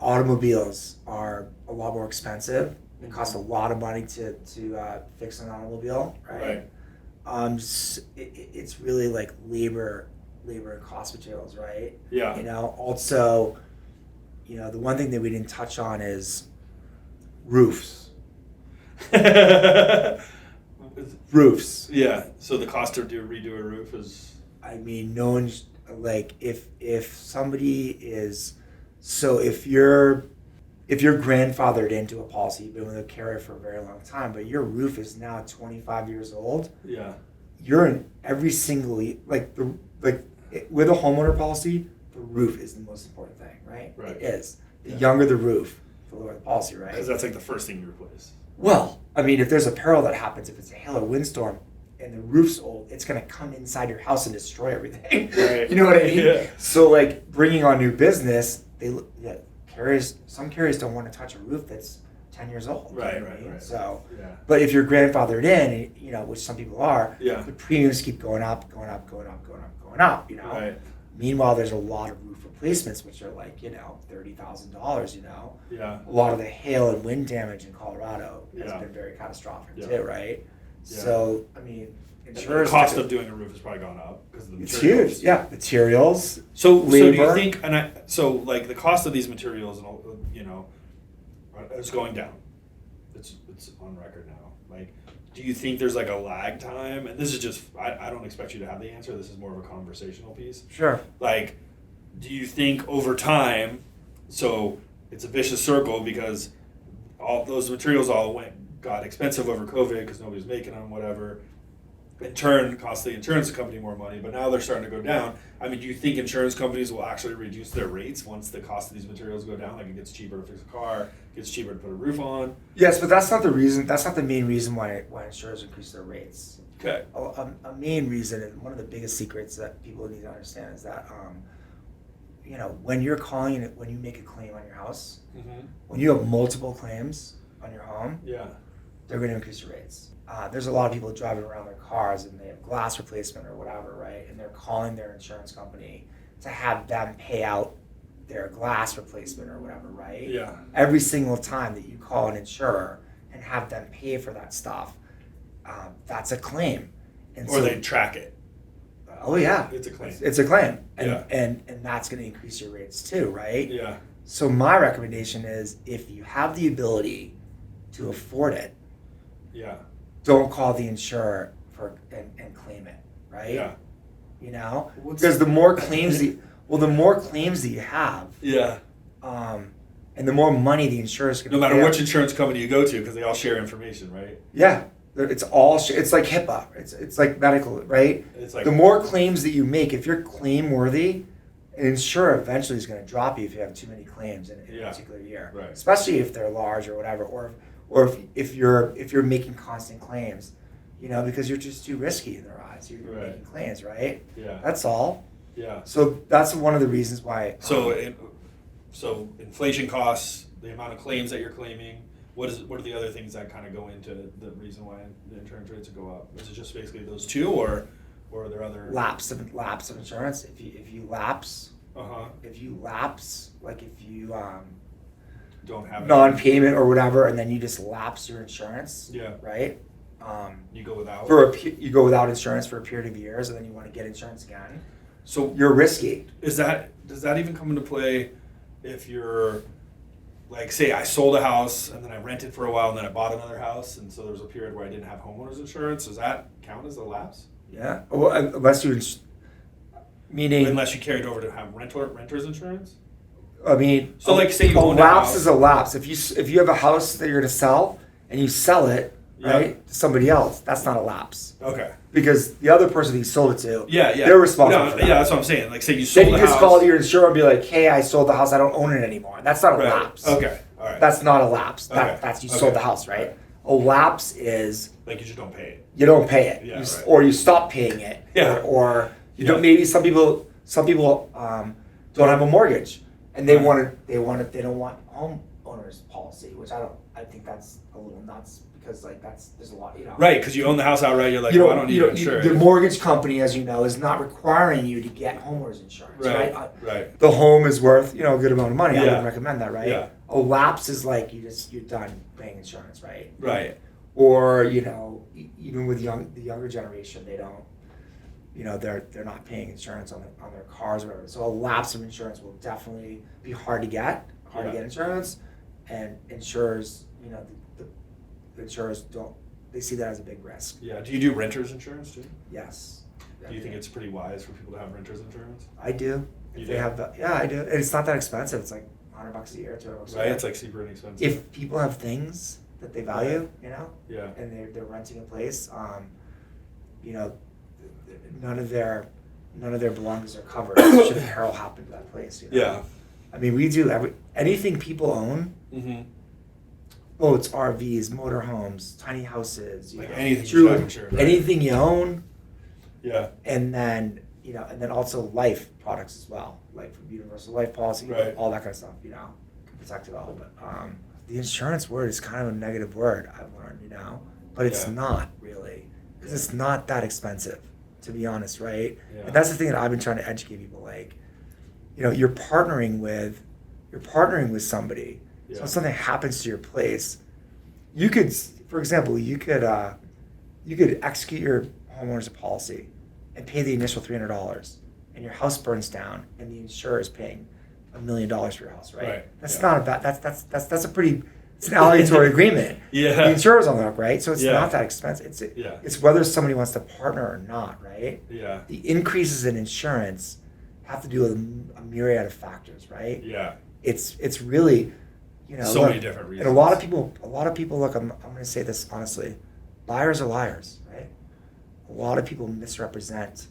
Automobiles are a lot more expensive. It costs a lot of money to fix an automobile, right? It's really like labor and cost materials, right? Yeah. Also, the one thing that we didn't touch on is roofs. Roofs. Yeah. So the cost to redo a roof is. I mean, no one's like if somebody is. So if you're grandfathered into a policy, you've been with a carrier for a very long time, but your roof is now 25 years old. Yeah. You're in every single with a homeowner policy, the roof is the most important thing, right? Right. It is. The younger the roof, the lower the policy, right? Because that's like the first thing you replace. Well, I mean, if there's a peril that happens, if it's a hail or windstorm, and the roof's old, it's going to come inside your house and destroy everything. Right. You know what I mean? Yeah. So, like, bringing on new business, some carriers don't want to touch a roof that's 10 years old. Right, you know what I mean? right. So, Yeah. but if you're grandfathered in, which some people are, Yeah. the premiums keep going up. Right. Meanwhile, there's a lot of roof replacements, which are like, $30,000, Yeah. A lot of the hail and wind damage in Colorado has Yeah. been very catastrophic Yeah. too, right? Yeah. So, I mean, The insurers... cost of doing a roof has probably gone up because of the It's materials. huge, yeah. Materials, So do you labor. think, like the cost of these materials and all, is going down. It's on record now. Like, do you think there's like a lag time? And this is just, I don't expect you to have the answer. This is more of a conversational piece. Sure. Like, do you think over time, so it's a vicious circle because all those materials got expensive over COVID because nobody was making them, whatever. In turn, cost the insurance company more money, but now they're starting to go down. I mean, do you think insurance companies will actually reduce their rates once the cost of these materials go down? Like it gets cheaper to fix a car, it gets cheaper to put a roof on. Yes, but that's not the reason. That's not the main reason why insurers increase their rates. Okay. A main reason, and one of the biggest secrets that people need to understand is that, when you're calling it, when you make a claim on your house, when you have multiple claims on your home, they're going to increase your rates. There's a lot of people driving around their cars and they have glass replacement or whatever, right? And they're calling their insurance company to have them pay out their glass replacement or whatever, right? Yeah. Every single time that you call an insurer and have them pay for that stuff, that's a claim. And Or they track it. Oh yeah. It's a claim. It's a claim. And, Yeah. and that's going to increase your rates too, right? Yeah. So my recommendation is if you have the ability to afford it, Yeah. don't call the insurer and claim it, right? Yeah. Because the more claims that you have, Yeah. and the more money the insurer's going to No matter which insurance company you go to, because they all share information, right? Yeah, it's all it's like HIPAA. It's like medical, right? It's like the more claims that you make, if you're claim worthy, an insurer eventually is going to drop you if you have too many claims in a particular year, Right. especially if they're large or whatever, or if you're making constant claims, because you're just too risky in their eyes. You're making claims, right? Yeah. That's all. Yeah. So that's one of the reasons why. So inflation costs, the amount of claims that you're claiming. What are the other things that kind of go into the reason why the insurance rates go up? Is it just basically those two, or are there other lapse of insurance? If you lapse, like if you don't have non-payment or whatever, and then you just lapse your insurance, right? You go without you go without insurance for a period of years, and then you want to get insurance again. So you're risky. Does that even come into play if you're like, say I sold a house and then I rented for a while and then I bought another house, and so there was a period where I didn't have homeowners insurance? Does that count as a lapse? Yeah. Well, unless you carried over to have renters insurance. I mean, so like say you a own lapse is a lapse. If you have a house that you're going to sell and you sell it right to somebody else, that's not a lapse. Okay. Because the other person that you sold it to, yeah, they're responsible for that. Yeah, that's what I'm saying. Like, say you sold the house. Then you just call your insurer and be like, hey, I sold the house. I don't own it anymore. That's not a lapse. Okay. All right. That's not a lapse. That's you sold the house, right? A lapse is... like you just don't pay it. You don't pay it. Yeah, or you stop paying it. Yeah. Or you don't... Maybe some people don't have a mortgage and they don't want homeowners policy, which I think that's a little nuts. Because there's a lot, Right, because you own the house outright, you're like, I don't need insurance. The mortgage company, as you know, is not requiring you to get homeowners insurance, right? Right. The home is worth, a good amount of money. I wouldn't recommend that, right? Yeah. A lapse is like you're done paying insurance, right? Right. Or even with the younger generation, they don't, they're not paying insurance on their cars or whatever. So a lapse of insurance will definitely be hard to get insurance, and insurers, the insurers they see that as a big risk. Yeah. Do you do renters insurance too? Yes. Do you think it's pretty wise for people to have renters insurance? I do. I do. And it's not that expensive. It's like $100 a year, $200 a year. Right. It's like super inexpensive. If people have things that they value, yeah, and they're renting a place, none of their belongings are covered should a peril happen to that place. Yeah. I mean, we do anything people own. Mm-hmm. Boats, RVs, motorhomes, tiny houses, anything, anything you own. Yeah. And then also life products as well, like universal life policy, all that kind of stuff. Can protect it all. But the insurance word is kind of a negative word, I've learned. But it's not really, because it's not that expensive, to be honest, right? Yeah. And that's the thing that I've been trying to educate people. Like, you're partnering with somebody. Yeah. So if something happens to your place, you could, for example, you could execute your homeowner's policy and pay the initial $300, and your house burns down, and the insurer is paying $1 million for your house, right? That's not a bad. That's a pretty. It's an alliatory agreement. Yeah. The insurer's on the hook, right? So it's Yeah. not that expensive. Yeah. It's whether somebody wants to partner or not, right? Yeah. The increases in insurance have to do with a myriad of factors, right? Yeah. It's really. So many different reasons. And a lot of people, look, I'm going to say this honestly, liars are liars, right? A lot of people misrepresent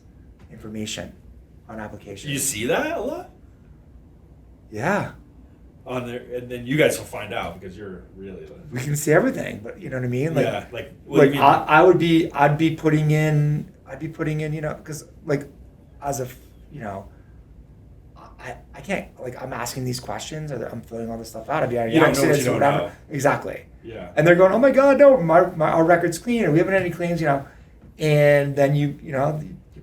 information on applications. You see that a lot? Yeah. On there, and then you guys will find out because you're really. We can see everything, but you know what I mean? What do you mean? I'd be putting in, because as a, I can't, I'm asking these questions, or I'm filling all this stuff out. I'd be you don't know what you don't whatever. know. Exactly. Yeah. And they're going, oh my God, no, our record's clean, and we haven't had any claims, And then you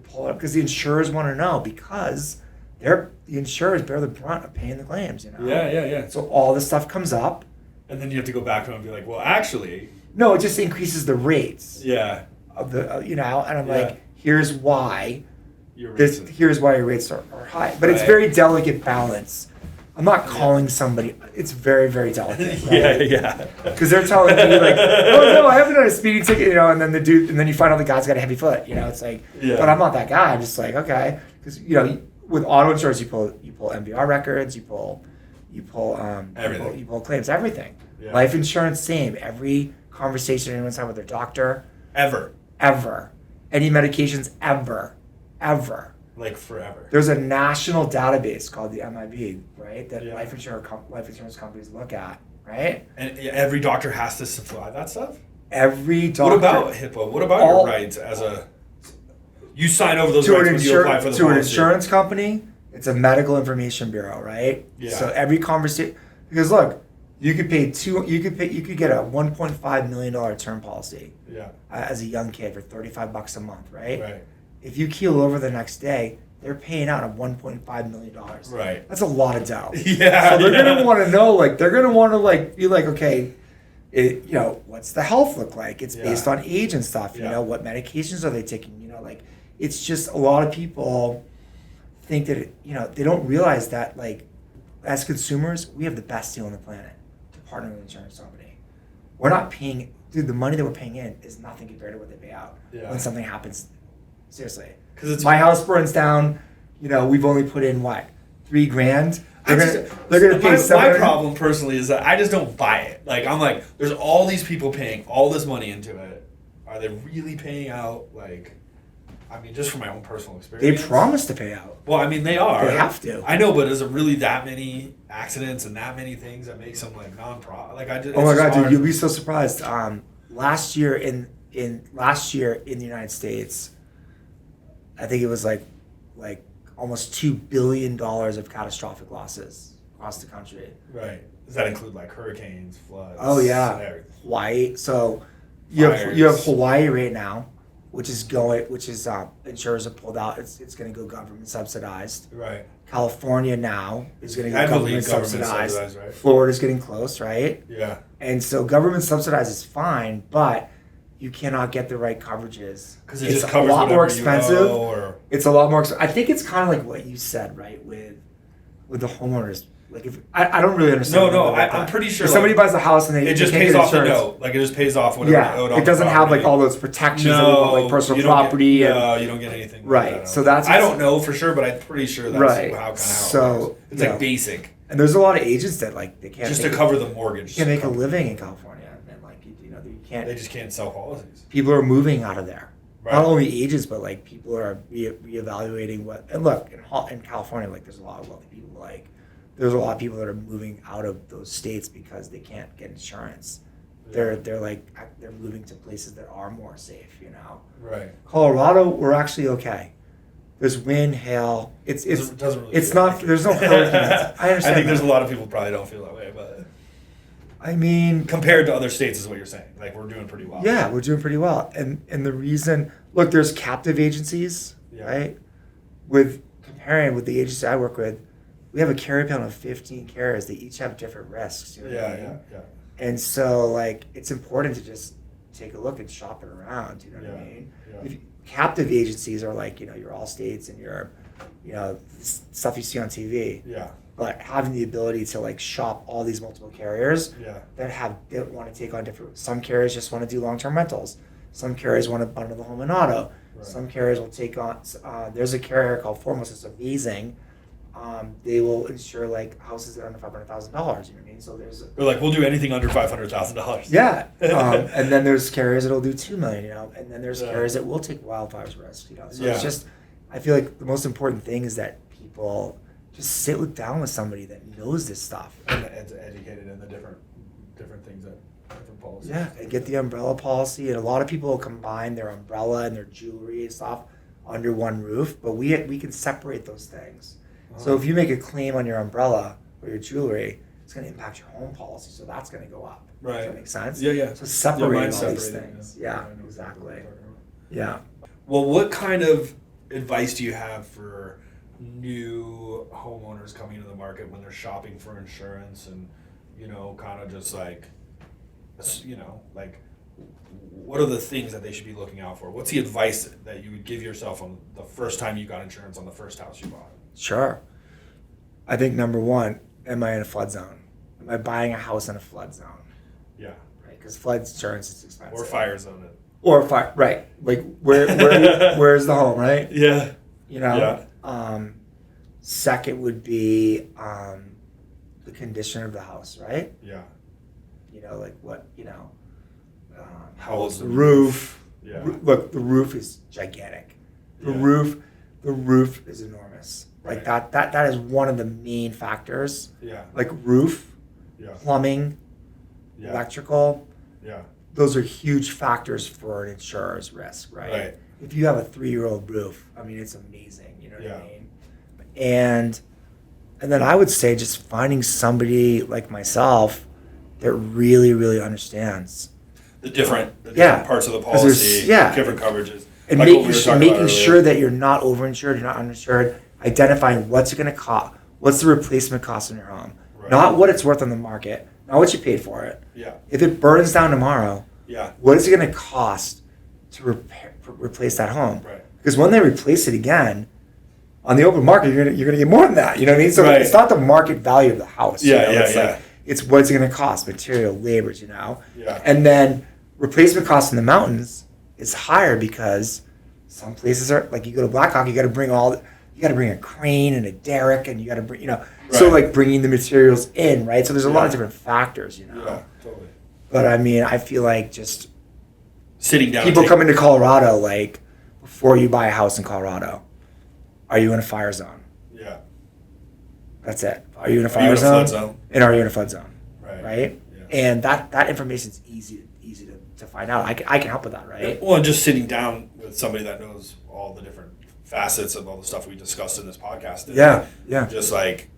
pull it up because the insurers want to know, because the insurers bear the brunt of paying the claims, Yeah. So all this stuff comes up. And then you have to go back to them and be like, well, actually. No, it just increases the rates. Yeah. Of the, and I'm like, here's why. Here's why your rates are high. But it's very delicate balance. I'm not calling somebody. It's very, very delicate. Right? Yeah. Because they're telling me like, oh no, I haven't done a speeding ticket, and then and then you find out the guy's got a heavy foot. It's like, but I'm not that guy. I'm just like, okay, because with auto insurance, you pull MVR records, you pull everything, you pull claims, everything. Yeah. Life insurance, same. Every conversation anyone's had with their doctor, ever, any medications, ever. Like forever. There's a national database called the MIB, right? That life insurance companies look at, right? And every doctor has to supply that stuff? Every doctor. What about HIPAA? What about your rights as a... You sign over those rights when you apply for the to policy. an insurance company, it's a medical information bureau, right? Yeah. So every conversation, because look, you could get a $1.5 million term policy. Yeah. As a young kid for $35 a month, right? Right. If you keel over the next day, they're paying out $1.5 million. Right. That's a lot of dough. Yeah. So they're gonna want to know, they're gonna want to be like, okay, what's the health look like? It's based on age and stuff. You know, what medications are they taking? It's just a lot of people think that they don't realize that as consumers, we have the best deal on the planet to partner with an insurance company. We're not paying, dude. The money that we're paying in is nothing compared to what they pay out when something happens. Seriously, because my house burns down. We've only put in what, $3,000. They're gonna pay. My problem personally is that I just don't buy it. I'm like, there's all these people paying all this money into it. Are they really paying out? Just from my own personal experience. They promise to pay out. Well, they are. They have to. I know, but is it really that many accidents and that many things that makes them non-profit? Oh my God, dude, you'll be so surprised. Last year in the United States, I think it was like almost $2 billion of catastrophic losses across the country. Right. Does that include hurricanes, floods? Oh yeah, Hawaii. So you have Hawaii right now, which is insurers have pulled out. It's going to go government subsidized. Right. California now is going to go government subsidized. Right? Florida's getting close, right? Yeah. And so government subsidized is fine, but you cannot get the right coverages because it's a lot more expensive. It's a lot more. I think it's kind of like what you said, right? With the homeowners. If I don't really understand. No, I'm pretty sure. If somebody buys a house and it just pays off the note. It just pays off whatever. Yeah, it doesn't have all those protections of personal property. You don't get anything. Right. So that's. I don't know for sure, but I'm pretty sure that's how it works. It's basic. And there's a lot of agents that they can't just to cover the mortgage. You can't make a living in California, and you can't. They just can't sell policies. People are moving out of there. Right. Not only agents, but people are reevaluating what. And look, in California, there's a lot of wealthy people. There's a lot of people that are moving out of those states because they can't get insurance. Yeah. They're moving to places that are more safe. Right. Colorado, we're actually okay. There's wind, hail. It's not. There's no hurricanes. I understand. I think there's a lot of people probably don't feel that way, but. Compared to other states is what you're saying. We're doing pretty well. Yeah, we're doing pretty well. And the reason, look, there's captive agencies, right? Comparing with the agency I work with, we have a carrier panel of 15 carriers. They each have different risks. Yeah. And so, it's important to just take a look and shop it around. You know what I mean? Yeah. Captive agencies are your Allstates and your, stuff you see on TV. Yeah. But having the ability to shop all these multiple carriers that want to take on different. Some carriers just want to do long-term rentals. Some carriers want to bundle the home and auto. Right. Some carriers will take on. There's a carrier called Foremost. It's amazing. They will insure houses that are under $500,000. You know what I mean? So there's. They're we'll do anything under $500,000. Yeah, and then there's carriers that'll do $2 million. And then there's carriers that will take wildfires risk. So it's just. I feel the most important thing is that people just sit down with somebody that knows this stuff and educated in the different things that different policies. Yeah, and get the umbrella policy. And a lot of people combine their umbrella and their jewelry and stuff under one roof, but we can separate those things. So if you make a claim on your umbrella or your jewelry, it's going to impact your home policy, so that's going to go up. Right. Does that make sense? Yeah. So separate all these things. Yeah, exactly. Yeah. Well, what kind of advice do you have for new homeowners coming into the market when they're shopping for insurance and, kind of just what are the things that they should be looking out for? What's the advice that you would give yourself on the first time you got insurance on the first house you bought? Sure. I think number one, am I in a flood zone? Am I buying a house in a flood zone? Yeah. Right, because flood insurance is expensive. Or fire zone it. Or fire, right? Where's the home, right? Yeah. Yeah. Second would be the condition of the house, right? Yeah. How old's the roof? Yeah. Look, the roof is gigantic. The roof is enormous. That is one of the main factors. Yeah. Roof, yeah. plumbing, electrical. Yeah. Those are huge factors for an insurer's risk, right? If you have a 3-year-old roof, I mean, it's amazing. You know what I mean? And then I would say just finding somebody like myself that really, really understands the different parts of the policy, different coverages. And making sure that you're not overinsured, you're not underinsured, identifying what's it going to cost, what's the replacement cost in your home, not what it's worth on the market, not what you paid for it. Yeah. If it burns down tomorrow, what is it going to cost to replace that home? Right. Because when they replace it again, on the open market, you're gonna get more than that. You know what I mean? So it's not the market value of the house. It's what's it going to cost, material, labors, And then replacement costs in the mountains is higher because some places are, like you go to Blackhawk, you got to bring a crane and a derrick, and you got to bring, so like bringing the materials in, right? So there's a lot of different factors, Yeah, totally. But I mean, I feel like just sitting down. People coming to Colorado, like before you buy a house in Colorado, are you in a fire zone? Yeah. That's it. Are you in a fire zone? And are you in a flood zone? Right? Yeah. And that information is easy to find out. I can help with that, right? Well, and just sitting down with somebody that knows all the different facets of all the stuff we discussed in this podcast. Yeah. Just like,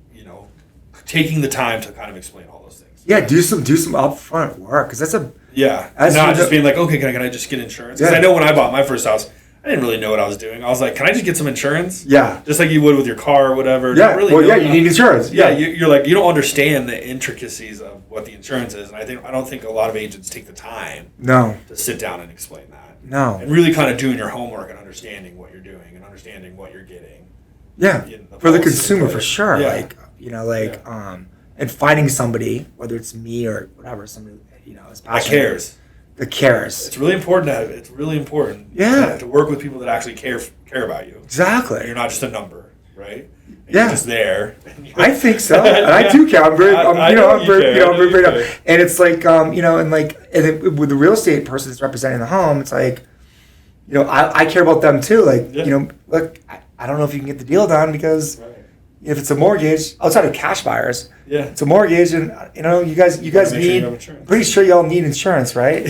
taking the time to kind of explain all those things. Yeah, do some upfront work, because not just being like, okay, can I just get insurance? Because I know when I bought my first house, I didn't really know what I was doing. I was like, can I just get some insurance? Yeah. Just like you would with your car or whatever. Yeah. You need insurance. Yeah. You're like, you don't understand the intricacies of what the insurance is. And I don't think a lot of agents take the time to sit down and explain that. No. And really kind of doing your homework and understanding what you're doing and understanding what you're getting. Yeah. For the consumer, for sure. Yeah. And finding somebody, whether it's me or whatever, somebody, is passionate. That cares. It's really important to work with people that actually care about you. Exactly. And you're not just a number, right? You're just there. I think so. And I do care. I'm very and it's like, with the real estate person that's representing the home, it's like, I care about them too. Like, look, I don't know if you can get the deal done because if it's a mortgage, outside of cash buyers, it's a mortgage, and you guys need. Pretty sure y'all need insurance, right?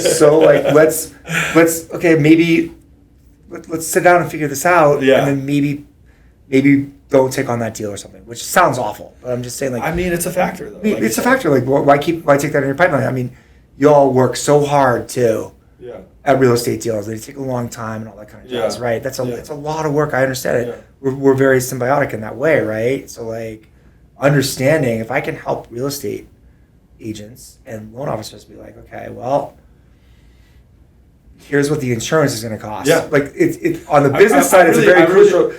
So like, let's maybe let's sit down and figure this out, and then maybe don't take on that deal or something, which sounds awful, but I'm just saying, like, I mean, it's a factor though. It's a factor. Like, why take that in your pipeline? I mean, y'all work so hard too. At real estate deals, they take a long time and all that kind of jazz, right? It's a lot of work. I understand it. We're very symbiotic in that way, right? So like, understanding if I can help real estate agents and loan officers be like, okay, well, here's what the insurance is going to cost. Yeah, like it on the business side, it's a very crucial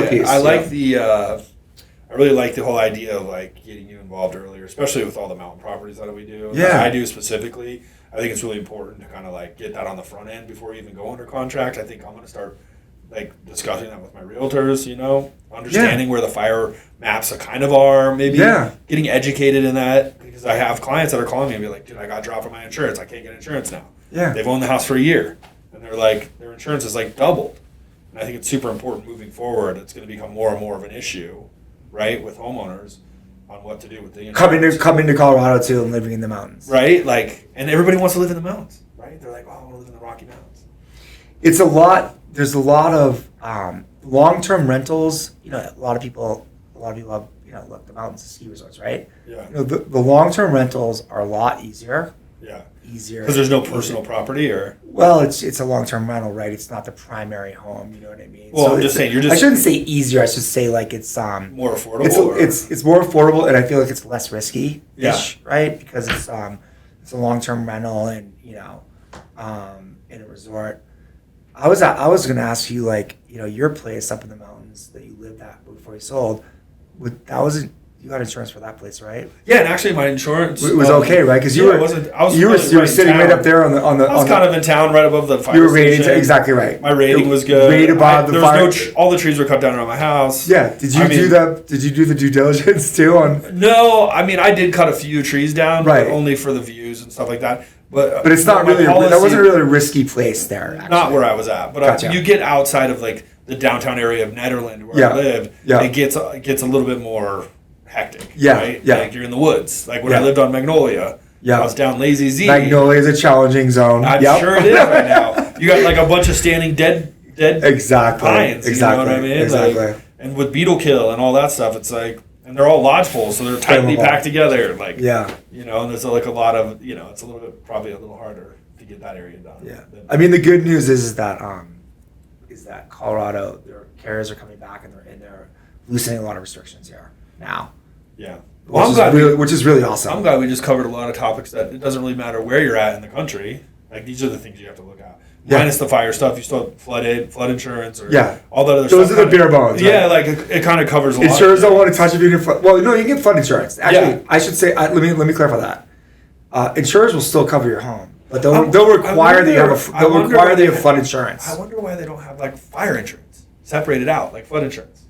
piece. I like I really like the whole idea of like getting you involved earlier, especially with all the mountain properties that we do. Yeah, I do specifically. I think it's really important to kind of like get that on the front end before you even go under contract. I think I'm going to start like discussing that with my realtors, understanding where the fire maps kind of are, maybe getting educated in that, because I have clients that are calling me and be like, dude, I got dropped on my insurance. I can't get insurance now. Yeah. They've owned the house for a year and they're like, their insurance is like doubled. And I think it's super important moving forward. It's going to become more and more of an issue, right, with homeowners on what to do with the insurance. Coming to Colorado too and living in the mountains. Right? Like, and everybody wants to live in the mountains, right? They're like, oh, I want to live in the Rocky Mountains. It's a lot. There's a lot of long-term rentals. A lot of people have, look, the mountains are ski resorts, right? Yeah. The long-term rentals are a lot easier. Yeah. Easier. Because there's no personal property, or? Well, it's a long-term rental, right? It's not the primary home. You know what I mean? Well, so I'm just saying, I shouldn't say easier. I should say like it's more affordable. It's more affordable, and I feel like it's less risky-ish, right? Because it's a long-term rental, and in a resort. I was going to ask you, like, your place up in the mountains that you lived at before you sold. You got insurance for that place, right? Yeah, and actually my insurance was okay, right? Because you were sitting right up there on the. I was kind of in town, right above the fire. You were rated exactly right. My rating was good. Rated above the fire. All the trees were cut down around my house. Yeah. Did you do the due diligence too on? No, I mean I did cut a few trees down, right? But only for the views and stuff like that. But it's not really. That wasn't really a risky place there. Actually. Not where I was at, but you get outside of like the downtown area of Nederland where I live. Yeah. It gets a little bit more hectic. Yeah. Right? Yeah. Like you're in the woods. Like when I lived on Magnolia, Yeah. I was down Lazy Z. Magnolia is a challenging zone. I'm sure it is right now. You got like a bunch of standing dead exactly. pines. Exactly. You know what I mean? Exactly. Like, and with beetle kill and all that stuff, it's like, and they're all lodge poles, so they're tightly packed together. Like, you know, and there's like a lot of, you know, it's a little bit, probably a little harder to get that area done. Yeah. I mean, the good news is that Colorado, their carriers are coming back and they're loosening a lot of restrictions here now. Yeah. Well, which is really awesome. I'm glad we just covered a lot of topics that it doesn't really matter where you're at in the country. Like, these are the things you have to look at. Minus the fire stuff, you still have flood insurance, or all that other stuff. Those are the bare bones. Right? Yeah, like it kind of covers a lot. Insurers don't want to touch if you get flood. Well, no, you can get flood insurance. Actually, I should say, let me clarify that. Insurers will still cover your home, but they'll require that you have flood insurance. I wonder why they don't have like fire insurance separated out, like flood insurance.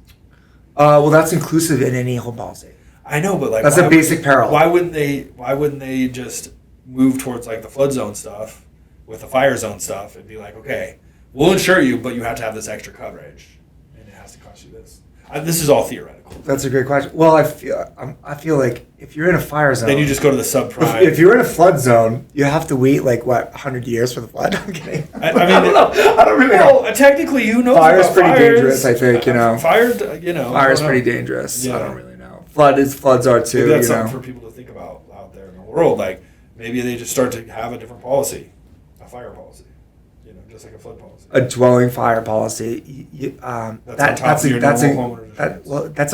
Well, that's inclusive in any home policy. I know, but like that's a basic peril. Why wouldn't they just move towards like the flood zone stuff with the fire zone stuff and be like, okay, we'll insure you, but you have to have this extra coverage, and it has to cost you this. This is all theoretical. That's a great question. Well, I feel like if you're in a fire zone, then you just go to the subprime. If you're in a flood zone, you have to wait like 100 years for the flood. I'm kidding. I mean, I don't really know. Technically, you know, fire's pretty dangerous. I think fire's pretty dangerous. Yeah. I don't really know. Floods are too. Maybe that's something for people to think about out there in the world. Like maybe they just start to have a different policy. Fire policy, you know, just like a flood policy. A dwelling fire policy. That's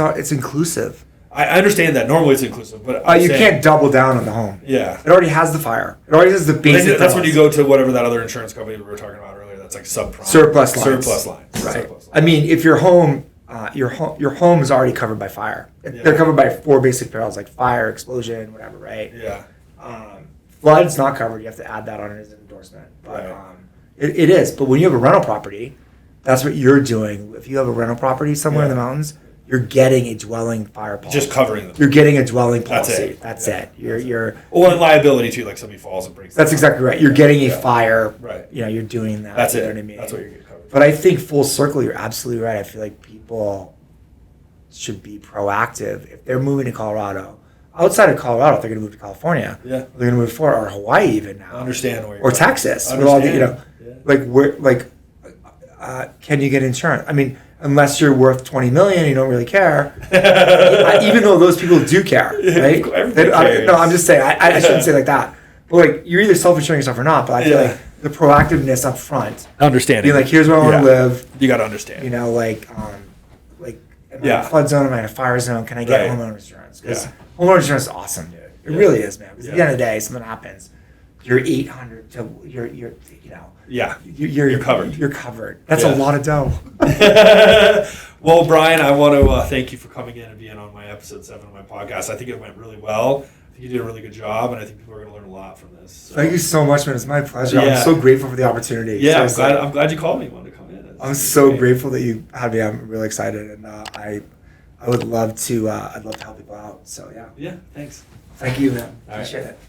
all. It's inclusive. I understand that normally it's inclusive, but you can't double down on the home. Yeah, it already has the fire. It already has the basic. That's when you go to whatever that other insurance company we were talking about earlier. That's like subprime. Surplus lines. Right. Surplus lines. I mean, if your home is already covered by fire. They're covered by 4 basic perils like fire, explosion, whatever. Right. Yeah. Flood's not covered. You have to add that on as an endorsement. But it is. But when you have a rental property, that's what you're doing. If you have a rental property somewhere in the mountains, you're getting a dwelling fire policy. Just covering them. You're getting a dwelling policy. That's it. You're and liability too, like somebody falls and breaks. That's exactly right. You're getting a fire. Right. You know, you're doing that. That's you it. Know what I mean? That's what you're getting covered. But I think full circle, you're absolutely right. I feel like people should be proactive if they're moving to Colorado. Outside of Colorado, if they're going to move to California, they're going to move to Florida or Hawaii even now. Understand where or Texas, with all the can you get insurance? I mean, unless you're worth $20 million, you don't really care. Even though those people do care, right? I'm just saying. I shouldn't say like that. But like, you're either self-insuring yourself or not. But I feel like the proactiveness up front, understanding, being like, here's where I want to live. You got to understand. You know, am I in a flood zone? Am I in a fire zone? Can I get homeowner insurance? Because homeowner insurance is awesome, dude. It really is, man. Because at the end of the day, something happens, you're 800 to you're you're covered. You're covered. That's a lot of dough. Well, Brian, I want to thank you for coming in and being on my episode 7 of my podcast. I think it went really well. I think you did a really good job, and I think people are going to learn a lot from this. So. Thank you so much, man. It's my pleasure. I'm so grateful for the opportunity. Yeah, I'm glad you called me and wanted to come in. I'm so grateful that you had me. I'm really excited, and I would love to. I'd love to help people out. So yeah. Yeah. Thanks. Thank you, man. Appreciate it.